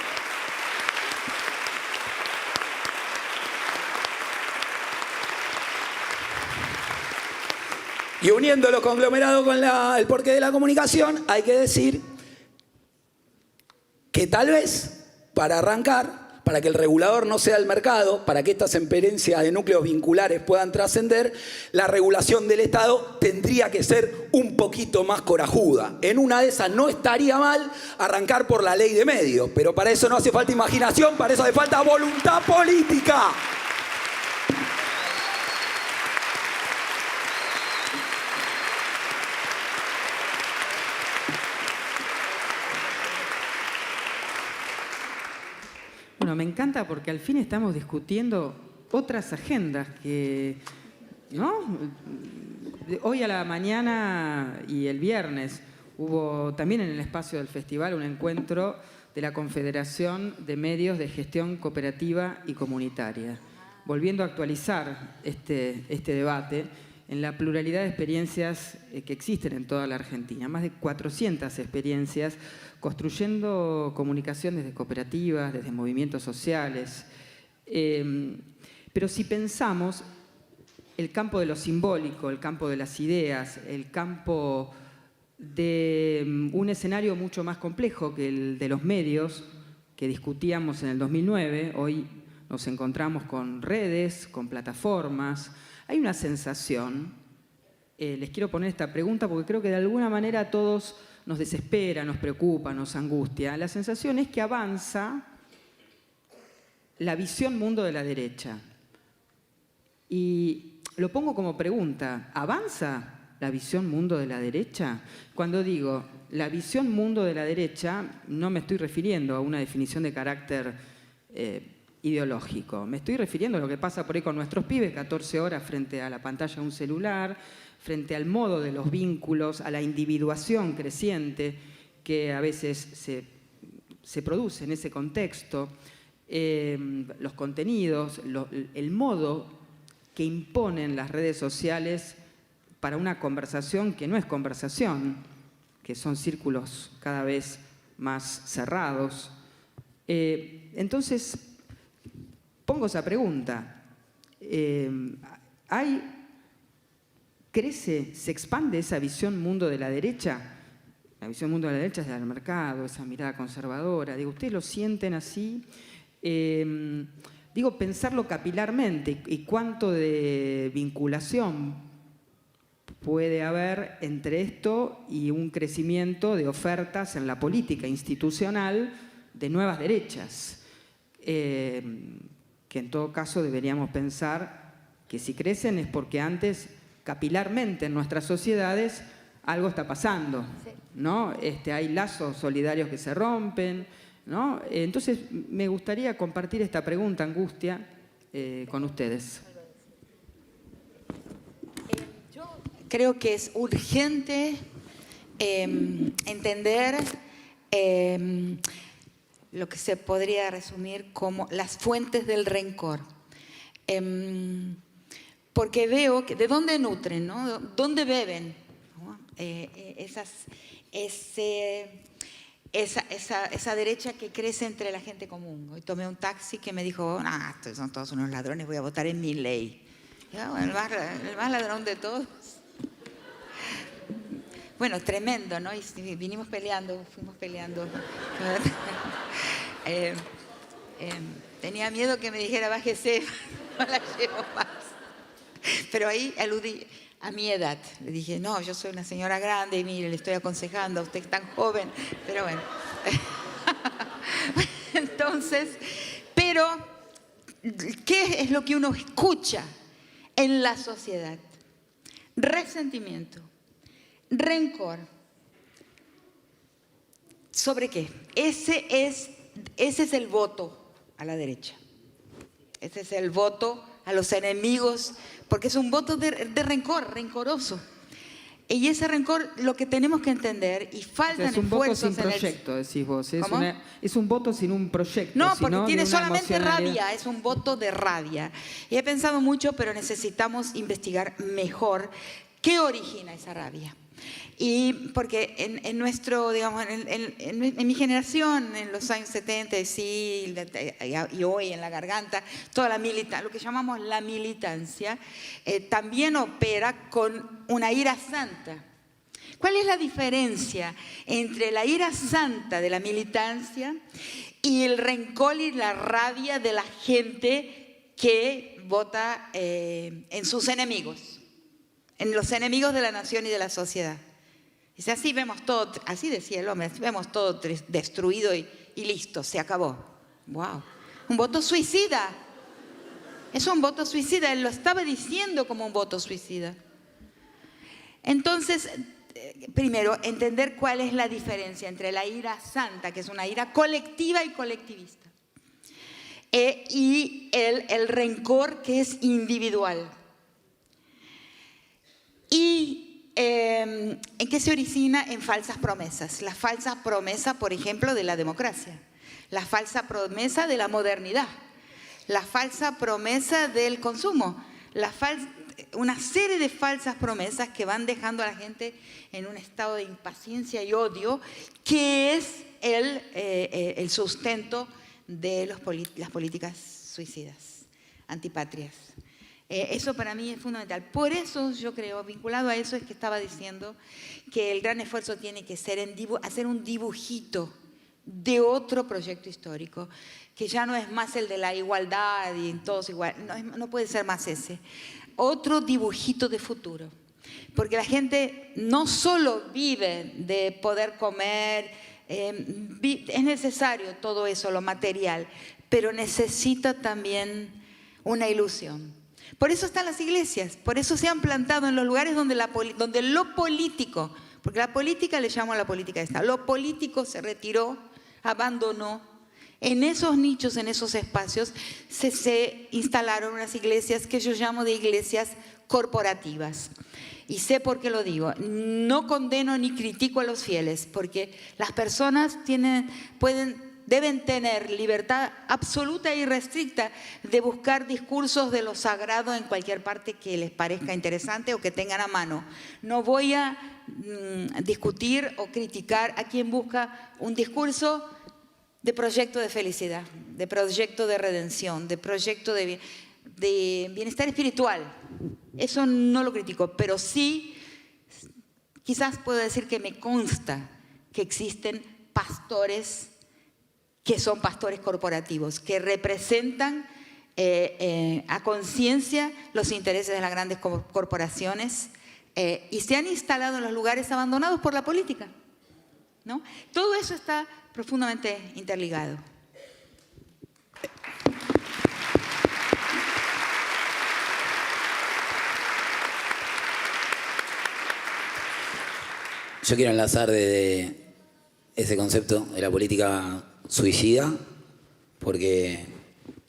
Y uniendo los conglomerados con el porqué de la comunicación, hay que decir que tal vez, para arrancar, para que el regulador no sea el mercado, para que estas experiencias de núcleos vinculares puedan trascender, la regulación del Estado tendría que ser un poquito más corajuda. En una de esas no estaría mal arrancar por la ley de medios, pero para eso no hace falta imaginación, para eso hace falta voluntad política. Bueno, me encanta porque al fin estamos discutiendo otras agendas que, ¿no? Hoy a la mañana y el viernes hubo también en el espacio del festival un encuentro de la Confederación de Medios de Gestión Cooperativa y Comunitaria, volviendo a actualizar este debate en la pluralidad de experiencias que existen en toda la Argentina, más de 400 experiencias construyendo comunicación desde cooperativas, desde movimientos sociales. Pero si pensamos el campo de lo simbólico, el campo de las ideas, el campo de un escenario mucho más complejo que el de los medios que discutíamos en el 2009, hoy nos encontramos con redes, con plataformas. Hay una sensación, les quiero poner esta pregunta porque creo que de alguna manera a todos nos desespera, nos preocupa, nos angustia. La sensación es que avanza la visión mundo de la derecha. Y lo pongo como pregunta, ¿avanza la visión mundo de la derecha? Cuando digo la visión mundo de la derecha, no me estoy refiriendo a una definición de carácter ideológico. Me estoy refiriendo a lo que pasa por ahí con nuestros pibes, 14 horas frente a la pantalla de un celular, frente al modo de los vínculos, a la individuación creciente que a veces se produce en ese contexto, los contenidos, el modo que imponen las redes sociales para una conversación que no es conversación, que son círculos cada vez más cerrados. Entonces, pongo esa pregunta. ¿Crece, se expande esa visión mundo de la derecha? La visión mundo de la derecha es del mercado, esa mirada conservadora. Digo, ¿ustedes lo sienten así? Digo, pensarlo capilarmente y cuánto de vinculación puede haber entre esto y un crecimiento de ofertas en la política institucional de nuevas derechas, que en todo caso deberíamos pensar que si crecen es porque antes capilarmente en nuestras sociedades algo está pasando, ¿no? Hay lazos solidarios que se rompen, ¿no? Entonces me gustaría compartir esta pregunta, Angustia, con ustedes. Yo creo que es urgente entender lo que se podría resumir como las fuentes del rencor. Porque veo que de dónde nutren, ¿no? ¿Dónde beben? ¿No? Esa derecha que crece entre la gente común. Hoy tomé un taxi que me dijo, estos son todos unos ladrones, voy a votar en Milei. El más ladrón de todos. Bueno, tremendo, ¿no? Y fuimos peleando. Tenía miedo que me dijera, bájese, no la llevo más. Pero ahí aludí a mi edad. Le dije, no, yo soy una señora grande y mire, le estoy aconsejando, usted es tan joven. Pero bueno. Entonces, pero, ¿qué es lo que uno escucha en la sociedad? Resentimiento, rencor. ¿Sobre qué? Ese es el voto a la derecha. Ese es el voto a los enemigos, porque es un voto de rencor, rencoroso. Y ese rencor, lo que tenemos que entender, y faltan es un voto sin esfuerzos proyecto, decís vos. ¿Cómo? Es un voto sin un proyecto. No, porque sino tiene de una solamente emocionalidad. rabia, es un voto de rabia. Y he pensado mucho, pero necesitamos investigar mejor qué origina esa rabia. Y porque en nuestro, digamos, en mi generación, en los años 70, sí, y hoy en la garganta, toda la militancia, lo que llamamos la militancia, también opera con una ira santa. ¿Cuál es la diferencia entre la ira santa de la militancia y el rencor y la rabia de la gente que vota en sus enemigos, en los enemigos de la nación y de la sociedad? Dice, así vemos todo, así decía el hombre, así vemos todo destruido y listo, se acabó. ¡Wow! Un voto suicida. Es un voto suicida, él lo estaba diciendo como un voto suicida. Entonces, primero, entender cuál es la diferencia entre la ira santa, que es una ira colectiva y colectivista, y el rencor, que es individual. Y ¿en qué se origina? En falsas promesas. La falsa promesa, por ejemplo, de la democracia. La falsa promesa de la modernidad. La falsa promesa del consumo. Una serie de falsas promesas que van dejando a la gente en un estado de impaciencia y odio, que es el sustento de las políticas suicidas, antipatrias. Eso para mí es fundamental. Por eso yo creo, vinculado a eso, es que estaba diciendo que el gran esfuerzo tiene que ser hacer un dibujito de otro proyecto histórico, que ya no es más el de la igualdad y todos igual, no puede ser más ese. Otro dibujito de futuro. Porque la gente no solo vive de poder comer, es necesario todo eso, lo material, pero necesita también una ilusión. Por eso están las iglesias, por eso se han plantado en los lugares donde lo político, porque la política le llamo a la política de Estado, lo político se retiró, abandonó. En esos nichos, en esos espacios, se instalaron unas iglesias que yo llamo de iglesias corporativas. Y sé por qué lo digo. No condeno ni critico a los fieles, porque las personas deben tener libertad absoluta y restricta de buscar discursos de lo sagrado en cualquier parte que les parezca interesante o que tengan a mano. No voy a discutir o criticar a quien busca un discurso de proyecto de felicidad, de proyecto de redención, de proyecto de bienestar espiritual. Eso no lo critico, pero sí, quizás puedo decir que me consta que existen pastores que son pastores corporativos, que representan a conciencia los intereses de las grandes corporaciones y se han instalado en los lugares abandonados por la política, ¿no? Todo eso está profundamente interligado. Yo quiero enlazar desde ese concepto de la política suicida, porque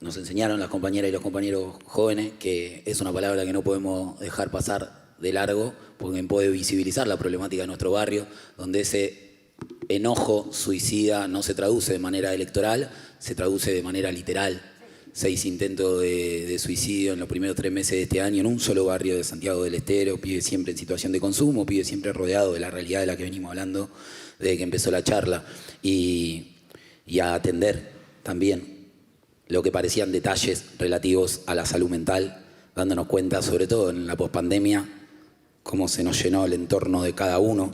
nos enseñaron las compañeras y los compañeros jóvenes que es una palabra que no podemos dejar pasar de largo, porque puede visibilizar la problemática de nuestro barrio, donde ese enojo suicida no se traduce de manera electoral, se traduce de manera literal. 6 intentos de suicidio en los primeros 3 meses de este año en un solo barrio de Santiago del Estero, pibes siempre en situación de consumo, pibes siempre rodeado de la realidad de la que venimos hablando desde que empezó la charla, y a atender también lo que parecían detalles relativos a la salud mental, dándonos cuenta, sobre todo en la pospandemia, cómo se nos llenó el entorno de cada uno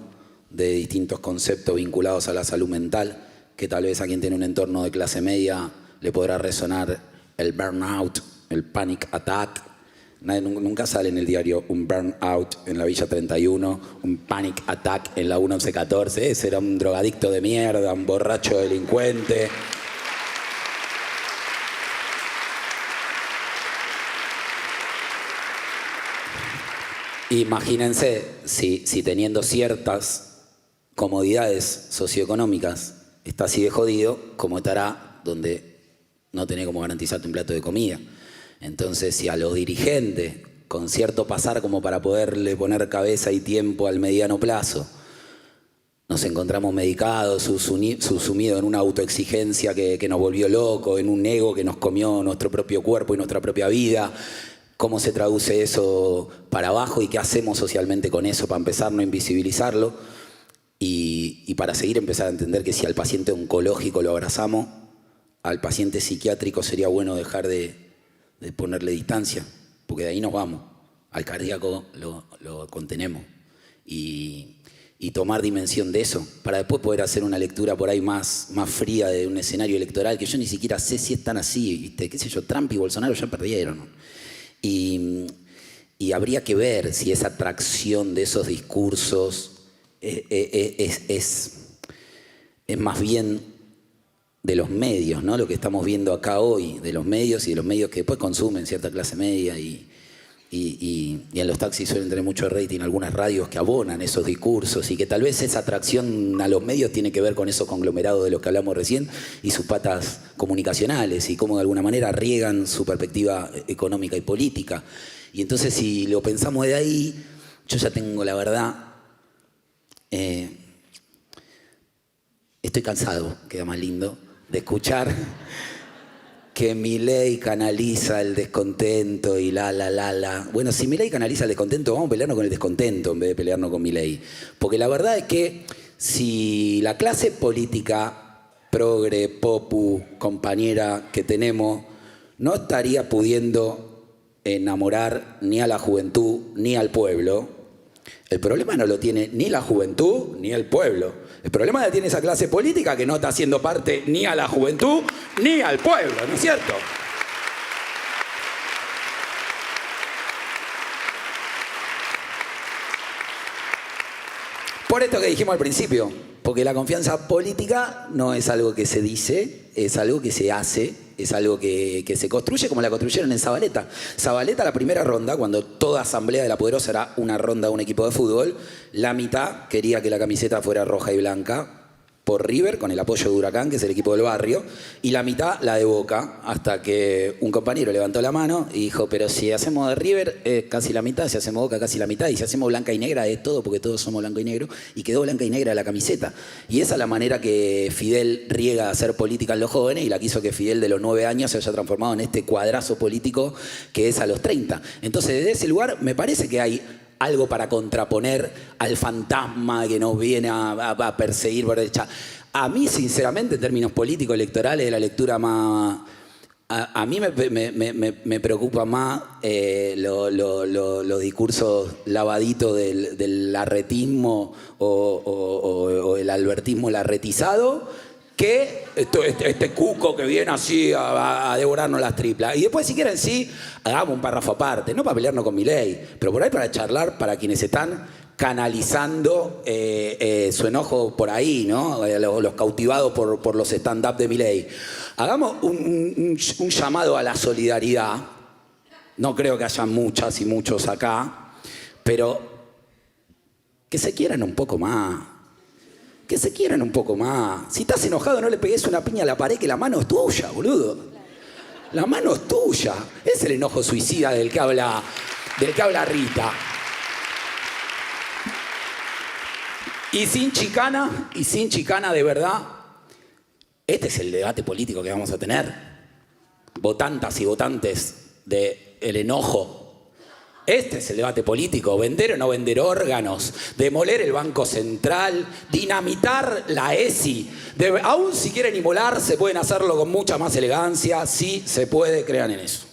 de distintos conceptos vinculados a la salud mental, que tal vez a quien tiene un entorno de clase media le podrá resonar el burnout, el panic attack. Nunca sale en el diario un burnout en la Villa 31, un panic attack en la 1114. Ese era un drogadicto de mierda, un borracho delincuente. Imagínense si teniendo ciertas comodidades socioeconómicas está así de jodido, como estará donde no tenés como garantizarte un plato de comida. Entonces, si a los dirigentes, con cierto pasar como para poderle poner cabeza y tiempo al mediano plazo, nos encontramos medicados, sumidos en una autoexigencia que nos volvió locos, en un ego que nos comió nuestro propio cuerpo y nuestra propia vida, ¿cómo se traduce eso para abajo y qué hacemos socialmente con eso para empezar a no invisibilizarlo? Y para seguir empezar a entender que si al paciente oncológico lo abrazamos, al paciente psiquiátrico sería bueno dejar de ponerle distancia, porque de ahí nos vamos. Al cardíaco lo contenemos. Y tomar dimensión de eso, para después poder hacer una lectura por ahí más fría de un escenario electoral, que yo ni siquiera sé si están así, ¿viste? Qué sé yo, Trump y Bolsonaro ya perdieron. Y habría que ver si esa atracción de esos discursos es más bien de los medios, ¿no? Lo que estamos viendo acá hoy, de los medios y de los medios que después consumen cierta clase media y en los taxis suelen tener mucho rating algunas radios que abonan esos discursos y que tal vez esa atracción a los medios tiene que ver con esos conglomerados de los que hablamos recién y sus patas comunicacionales y cómo de alguna manera riegan su perspectiva económica y política. Y entonces si lo pensamos de ahí, yo ya tengo la verdad, estoy cansado, queda más lindo, de escuchar que Milei canaliza el descontento y la. Bueno, si Milei canaliza el descontento, vamos a pelearnos con el descontento en vez de pelearnos con Milei. Porque la verdad es que si la clase política progre, popu, compañera que tenemos, no estaría pudiendo enamorar ni a la juventud ni al pueblo, el problema no lo tiene ni la juventud ni el pueblo. El problema que tiene esa clase política que no está haciendo parte ni a la juventud ni al pueblo, ¿no es cierto? Por esto que dijimos al principio, porque la confianza política no es algo que se dice, es algo que se hace, es algo que se construye como la construyeron en Zabaleta. Zabaleta, la primera ronda, cuando toda asamblea de la Poderosa era una ronda de un equipo de fútbol, la mitad quería que la camiseta fuera roja y blanca por River, con el apoyo de Huracán, que es el equipo del barrio, y la mitad la de Boca, hasta que un compañero levantó la mano y dijo, pero si hacemos de River es casi la mitad, si hacemos Boca casi la mitad, y si hacemos blanca y negra es todo, porque todos somos blanco y negro, y quedó blanca y negra la camiseta. Y esa es la manera que Fidel riega a hacer política en los jóvenes, y la quiso que Fidel de los 9 años se haya transformado en este cuadrazo político que es a los 30. Entonces, desde ese lugar me parece que hay algo para contraponer al fantasma que nos viene a perseguir por derecha. A mí, sinceramente, en términos políticos electorales, la lectura más... A mí me preocupa más los discursos lavaditos del larretismo o el albertismo larretizado que este cuco que viene así a devorarnos las triplas. Y después, si quieren, sí, hagamos un párrafo aparte, no para pelearnos con Milei, pero por ahí para charlar para quienes están canalizando su enojo por ahí, ¿no? Los cautivados por los stand-up de Milei. Hagamos un llamado a la solidaridad. No creo que haya muchas y muchos acá, pero que se quieran un poco más. Que se quieran un poco más. Si estás enojado, no le pegues una piña a la pared, que la mano es tuya, boludo. La mano es tuya. Es el enojo suicida del que habla Rita. Y sin chicana de verdad, este es el debate político que vamos a tener. Votantas y votantes del enojo. Este es el debate político, vender o no vender órganos, demoler el Banco Central, dinamitar la ESI. Aún si quieren inmolarse, pueden hacerlo con mucha más elegancia, sí se puede, crean en eso.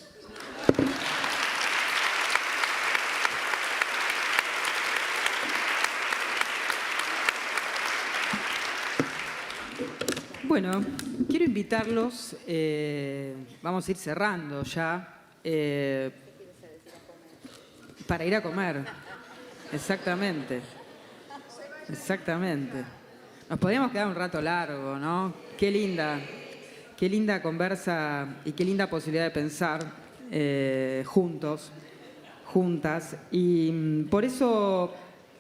Bueno, quiero invitarlos, vamos a ir cerrando ya, para ir a comer. Exactamente. Exactamente. Nos podríamos quedar un rato largo, ¿no? Qué linda conversa y qué linda posibilidad de pensar juntos, juntas. Y por eso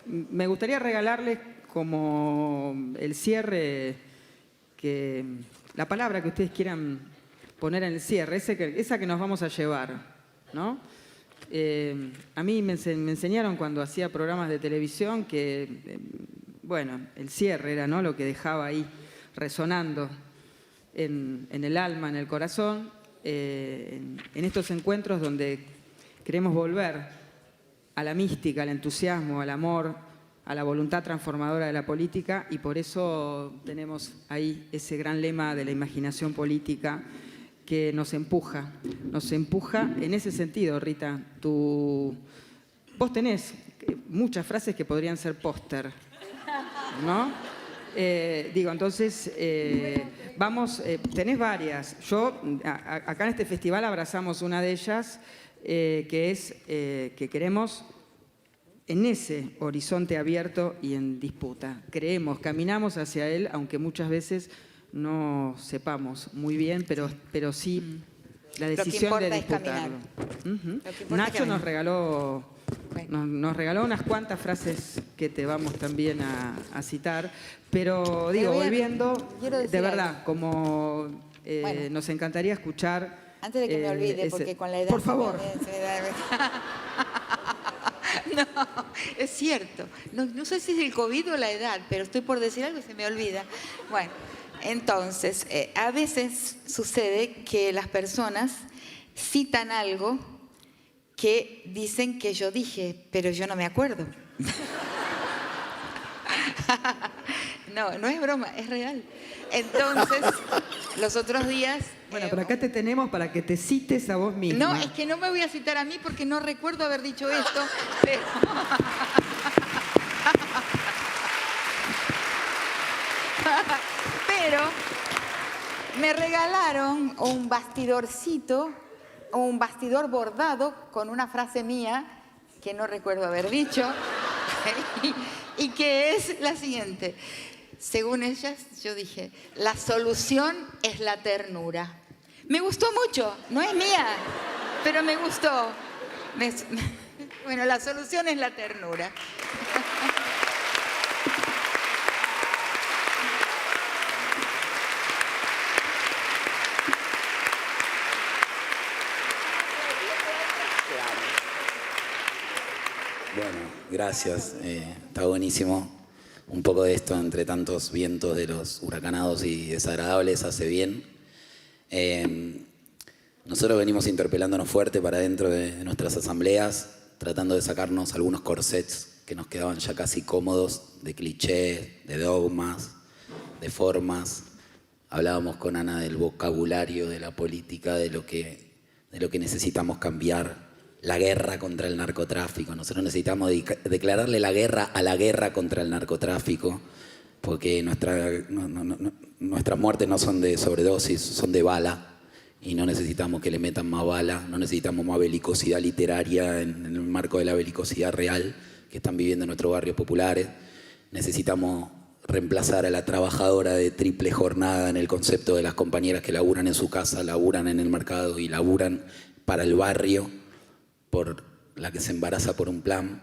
me gustaría regalarles como el cierre, la palabra que ustedes quieran poner en el cierre, esa que nos vamos a llevar. ¿no? A mí me enseñaron cuando hacía programas de televisión que, bueno, el cierre era, ¿no?, lo que dejaba ahí resonando en el alma, en el corazón, en estos encuentros donde queremos volver a la mística, al entusiasmo, al amor, a la voluntad transformadora de la política, y por eso tenemos ahí ese gran lema de la imaginación política que nos empuja en ese sentido. Rita, vos tenés muchas frases que podrían ser póster, ¿no? Entonces, tenés varias. Acá en este festival abrazamos una de ellas, que es que queremos en ese horizonte abierto y en disputa. Caminamos hacia él, aunque muchas veces no sepamos muy bien, pero sí la decisión de disputarlo. Nacho nos regaló unas cuantas frases que te vamos también a citar, pero volviendo, de verdad, como nos encantaría escuchar... Antes de que me olvide, porque con la edad... Por favor. No, es cierto. No sé si es el COVID o la edad, pero estoy por decir algo y se me olvida. Bueno, entonces, a veces sucede que las personas citan algo que dicen que yo dije, pero yo no me acuerdo. No es broma, es real. Entonces, los otros días... Bueno, pero acá te tenemos para que te cites a vos misma. No, es que no me voy a citar a mí porque no recuerdo haber dicho esto, pero... Pero me regalaron un bastidorcito, o un bastidor bordado con una frase mía que no recuerdo haber dicho, y que es la siguiente. Según ellas, yo dije, la solución es la ternura. Me gustó mucho, no es mía, pero me gustó. Bueno, la solución es la ternura. Bueno, gracias. Está buenísimo. Un poco de esto, entre tantos vientos de los huracanados y desagradables, hace bien. Nosotros venimos interpelándonos fuerte para dentro de nuestras asambleas, tratando de sacarnos algunos corsets que nos quedaban ya casi cómodos, de clichés, de dogmas, de formas. Hablábamos con Ana del vocabulario, de la política, de lo que necesitamos cambiar. La guerra contra el narcotráfico. Nosotros necesitamos declararle la guerra a la guerra contra el narcotráfico, porque nuestras muertes no son de sobredosis, son de bala, y no necesitamos que le metan más bala, no necesitamos más belicosidad literaria en el marco de la belicosidad real que están viviendo nuestros barrios populares. Necesitamos reemplazar a la trabajadora de triple jornada en el concepto de las compañeras que laburan en su casa, laburan en el mercado y laburan para el barrio, por la que se embaraza por un plan.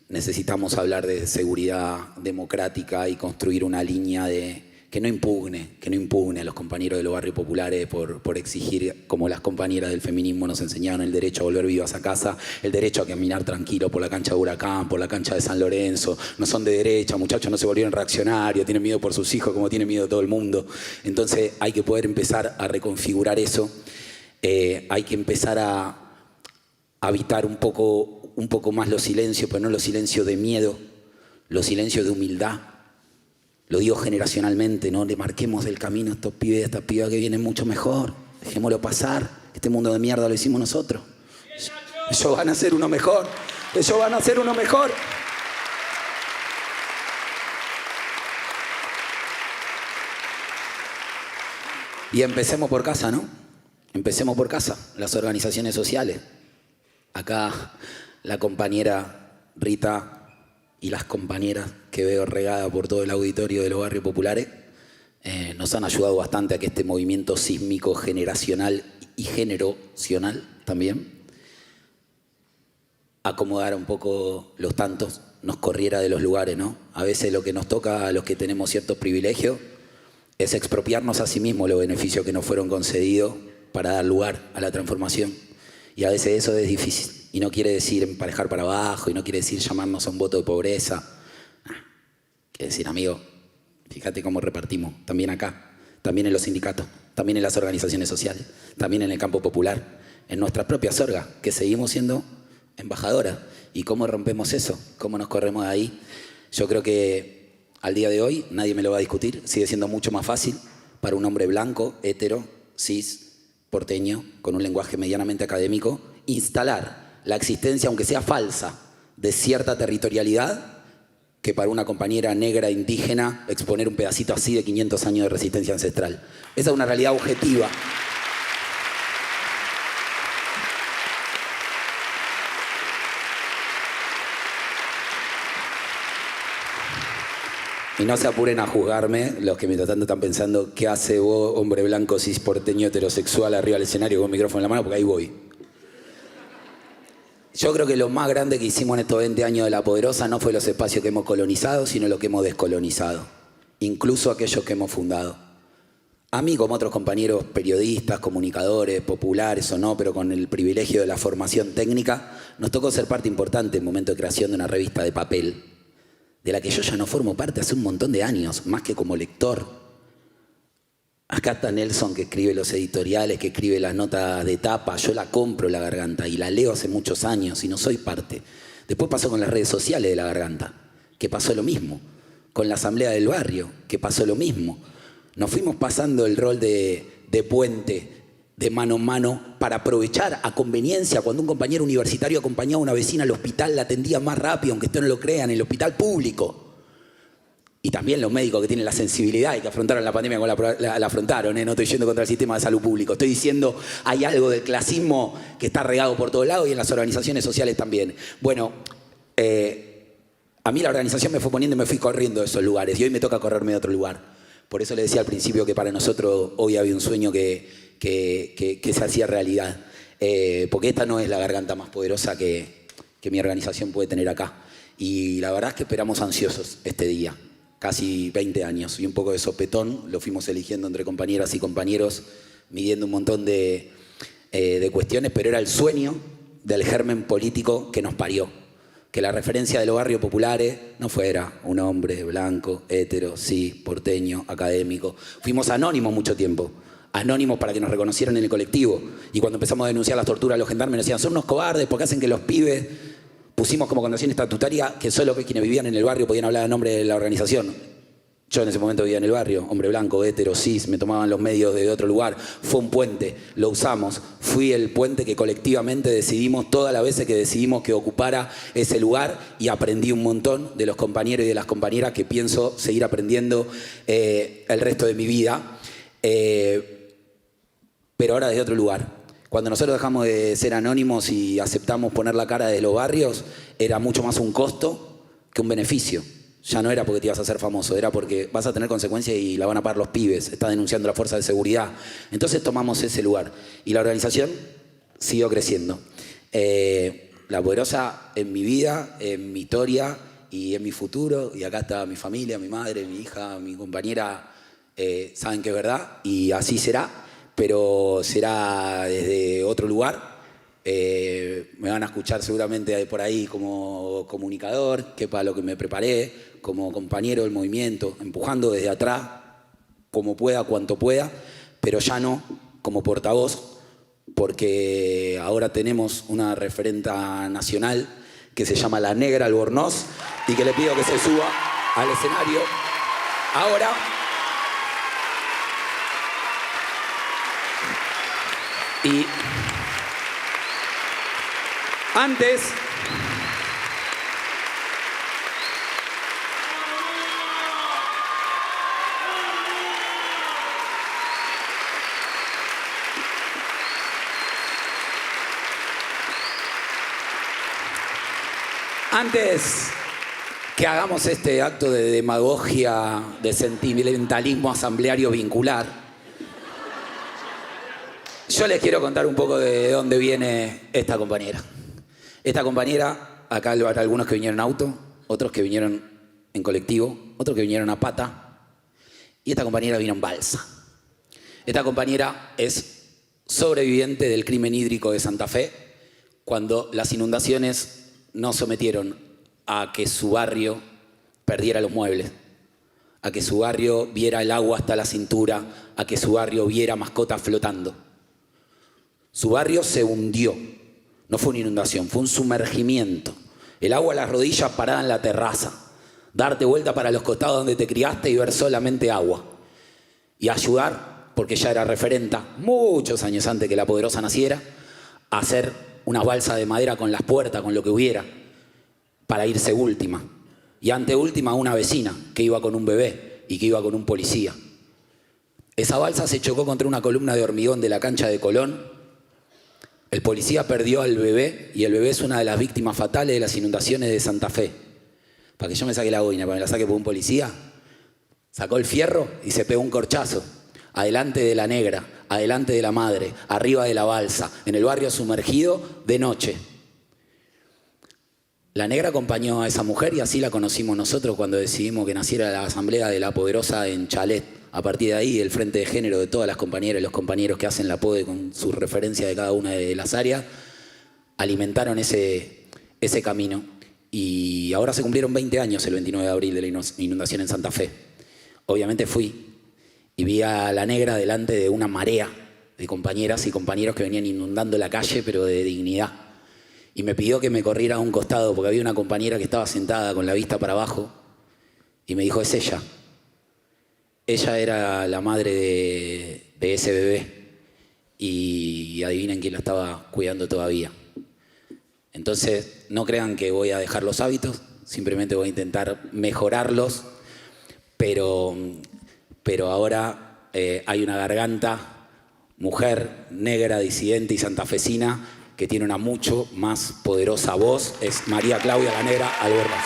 Necesitamos hablar de seguridad democrática y construir una línea que no impugne a los compañeros de los barrios populares por exigir, como las compañeras del feminismo nos enseñaron, el derecho a volver vivas a casa, el derecho a caminar tranquilo por la cancha de Huracán, por la cancha de San Lorenzo. No son de derecha, muchachos, no se volvieron reaccionarios, tienen miedo por sus hijos como tiene miedo todo el mundo. Entonces hay que poder empezar a reconfigurar eso. Hay que empezar a habitar un poco más los silencios, pero no los silencios de miedo, los silencios de humildad. Lo digo generacionalmente, no le marquemos el camino a estos pibes y a estas pibas que vienen mucho mejor. Dejémoslo pasar. Este mundo de mierda lo hicimos nosotros. Ellos van a ser uno mejor. Ellos van a ser uno mejor. Y empecemos por casa, ¿no? Empecemos por casa, las organizaciones sociales. Acá la compañera Rita y las compañeras que veo regadas por todo el auditorio de los barrios populares nos han ayudado bastante a que este movimiento sísmico generacional y generacional también acomodara un poco los tantos, nos corriera de los lugares, ¿no? A veces lo que nos toca a los que tenemos ciertos privilegios es expropiarnos a sí mismos los beneficios que nos fueron concedidos para dar lugar a la transformación. Y a veces eso es difícil. Y no quiere decir emparejar para abajo, y no quiere decir llamarnos a un voto de pobreza. Quiere decir, amigo, fíjate cómo repartimos, también acá, también en los sindicatos, también en las organizaciones sociales, también en el campo popular, en nuestras propias orgas, que seguimos siendo embajadoras. ¿Y cómo rompemos eso? ¿Cómo nos corremos de ahí? Yo creo que al día de hoy, nadie me lo va a discutir, sigue siendo mucho más fácil para un hombre blanco, hetero, cis, porteño, con un lenguaje medianamente académico, instalar la existencia, aunque sea falsa, de cierta territorialidad, que para una compañera negra indígena exponer un pedacito así de 500 años de resistencia ancestral. Esa es una realidad objetiva. Y no se apuren a juzgarme los que mientras tanto están pensando ¿qué hace vos, hombre blanco, cis, porteño, heterosexual, arriba del escenario con un micrófono en la mano? Porque ahí voy. Yo creo que lo más grande que hicimos en estos 20 años de La Poderosa no fue los espacios que hemos colonizado, sino lo que hemos descolonizado, incluso aquellos que hemos fundado. A mí, como otros compañeros periodistas, comunicadores, populares o no, pero con el privilegio de la formación técnica, nos tocó ser parte importante en el momento de creación de una revista de papel, de la que yo ya no formo parte hace un montón de años, más que como lector. Acá está Nelson, que escribe los editoriales, que escribe las notas de tapa. Yo la compro, La Garganta, y la leo hace muchos años y no soy parte. Después pasó con las redes sociales de La Garganta, que pasó lo mismo. Con la Asamblea del Barrio, que pasó lo mismo. Nos fuimos pasando el rol de puente, de mano en mano, para aprovechar a conveniencia. Cuando un compañero universitario acompañaba a una vecina al hospital, la atendía más rápido, aunque ustedes no lo crean, en el hospital público. Y también los médicos que tienen la sensibilidad y que afrontaron la pandemia como la afrontaron, no estoy yendo contra el sistema de salud público. Estoy diciendo, hay algo del clasismo que está regado por todos lados y en las organizaciones sociales también. Bueno, a mí la organización me fue poniendo y me fui corriendo de esos lugares. Y hoy me toca correrme de otro lugar. Por eso le decía al principio que para nosotros hoy había un sueño que se hacía realidad. Porque esta no es la garganta más poderosa que mi organización puede tener acá. Y la verdad es que esperamos ansiosos este día. Casi 20 años, y un poco de sopetón, lo fuimos eligiendo entre compañeras y compañeros, midiendo un montón de cuestiones, pero era el sueño del germen político que nos parió. Que la referencia de los barrios populares no fuera un hombre blanco, hetero, cis, porteño, académico. Fuimos anónimos mucho tiempo, anónimos para que nos reconocieran en el colectivo. Y cuando empezamos a denunciar las torturas, los gendarmes nos decían, son unos cobardes porque hacen que los pibes... Pusimos como condición estatutaria que solo quienes vivían en el barrio podían hablar en nombre de la organización. Yo en ese momento vivía en el barrio, hombre blanco, hetero, cis, me tomaban los medios de otro lugar. Fue un puente, lo usamos. Fui el puente que colectivamente decidimos, todas las veces que decidimos que ocupara ese lugar, y aprendí un montón de los compañeros y de las compañeras que pienso seguir aprendiendo el resto de mi vida. Pero ahora desde otro lugar. Cuando nosotros dejamos de ser anónimos y aceptamos poner la cara de los barrios, era mucho más un costo que un beneficio. Ya no era porque te ibas a hacer famoso, era porque vas a tener consecuencias y la van a pagar los pibes, está denunciando la fuerza de seguridad. Entonces tomamos ese lugar y la organización siguió creciendo. La Poderosa en mi vida, en mi historia y en mi futuro, y acá está mi familia, mi madre, mi hija, mi compañera, saben que es verdad y así será. Pero será desde otro lugar. Me van a escuchar seguramente por ahí como comunicador, que para lo que me preparé, como compañero del movimiento, empujando desde atrás, como pueda, cuanto pueda, pero ya no como portavoz, porque ahora tenemos una referenta nacional que se llama La Negra Albornoz y que le pido que se suba al escenario ahora. Y antes, que hagamos este acto de demagogia, de sentimentalismo asambleario vincular, yo les quiero contar un poco de dónde viene esta compañera. Esta compañera, acá habrá algunos que vinieron en auto, otros que vinieron en colectivo, otros que vinieron a pata, y esta compañera vino en balsa. Esta compañera es sobreviviente del crimen hídrico de Santa Fe, cuando las inundaciones no sometieron a que su barrio perdiera los muebles, a que su barrio viera el agua hasta la cintura, a que su barrio viera mascotas flotando. Su barrio se hundió, no fue una inundación, fue un sumergimiento. El agua a las rodillas parada en la terraza, darte vuelta para los costados donde te criaste y ver solamente agua. Y ayudar, porque ya era referenta, muchos años antes que La Poderosa naciera, a hacer unas balsas de madera con las puertas, con lo que hubiera, para irse última. Y anteúltima una vecina que iba con un bebé y que iba con un policía. Esa balsa se chocó contra una columna de hormigón de la cancha de Colón. El policía perdió al bebé y el bebé es una de las víctimas fatales de las inundaciones de Santa Fe. Para que yo me saque la boina, para que me la saque por un policía, sacó el fierro y se pegó un corchazo. Adelante de la negra, adelante de la madre, arriba de la balsa, en el barrio sumergido, de noche. La negra acompañó a esa mujer y así la conocimos nosotros cuando decidimos que naciera la asamblea de La Poderosa en Chalet. A partir de ahí, el frente de género de todas las compañeras y los compañeros que hacen la PODE con su referencia de cada una de las áreas, alimentaron ese camino. Y ahora se cumplieron 20 años el 29 de abril de la inundación en Santa Fe. Obviamente fui y vi a la negra delante de una marea de compañeras y compañeros que venían inundando la calle, pero de dignidad. Y me pidió que me corriera a un costado porque había una compañera que estaba sentada con la vista para abajo y me dijo, es ella. Ella era la madre de ese bebé y adivinen quién la estaba cuidando todavía. Entonces, no crean que voy a dejar los hábitos, simplemente voy a intentar mejorarlos, pero ahora hay una garganta, mujer, negra, disidente y santafesina, que tiene una mucho más poderosa voz, es María Claudia la Negra Albornoz.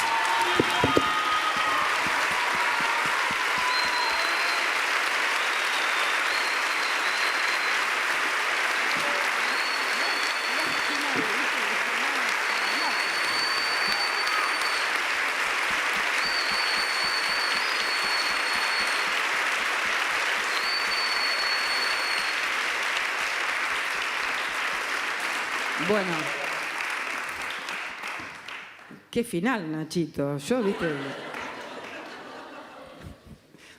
Bueno, qué final, Nachito. Yo, viste.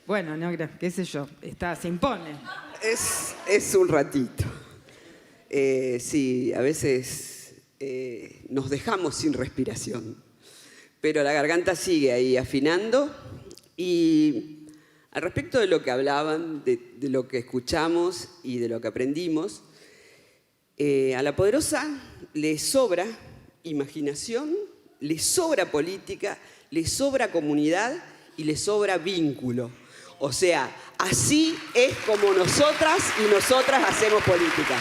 Bueno, no, qué sé yo, se impone. Es un ratito. Sí, a veces nos dejamos sin respiración, pero la garganta sigue ahí afinando. Y al respecto de lo que hablaban, de lo que escuchamos y de lo que aprendimos, a La Poderosa le sobra imaginación, le sobra política, le sobra comunidad y le sobra vínculo. O sea, así es como nosotras y nosotras hacemos política.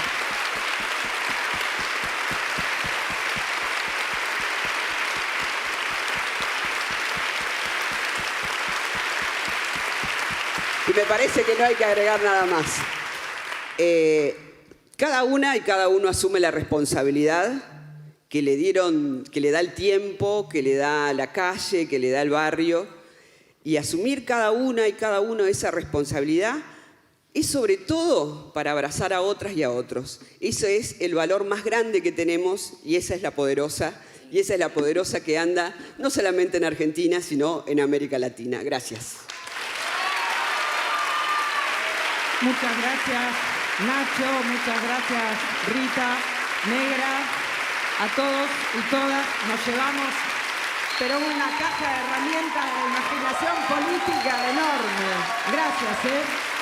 Y me parece que no hay que agregar nada más. Cada una y cada uno asume la responsabilidad que le dieron, que le da el tiempo, que le da la calle, que le da el barrio. Y asumir cada una y cada uno esa responsabilidad es sobre todo para abrazar a otras y a otros. Ese es el valor más grande que tenemos y esa es La Poderosa. Y esa es La Poderosa que anda no solamente en Argentina, sino en América Latina. Gracias. Muchas gracias, Nacho, muchas gracias, Rita, Negra, a todos y todas nos llevamos, pero una caja de herramientas de imaginación política enorme. Gracias,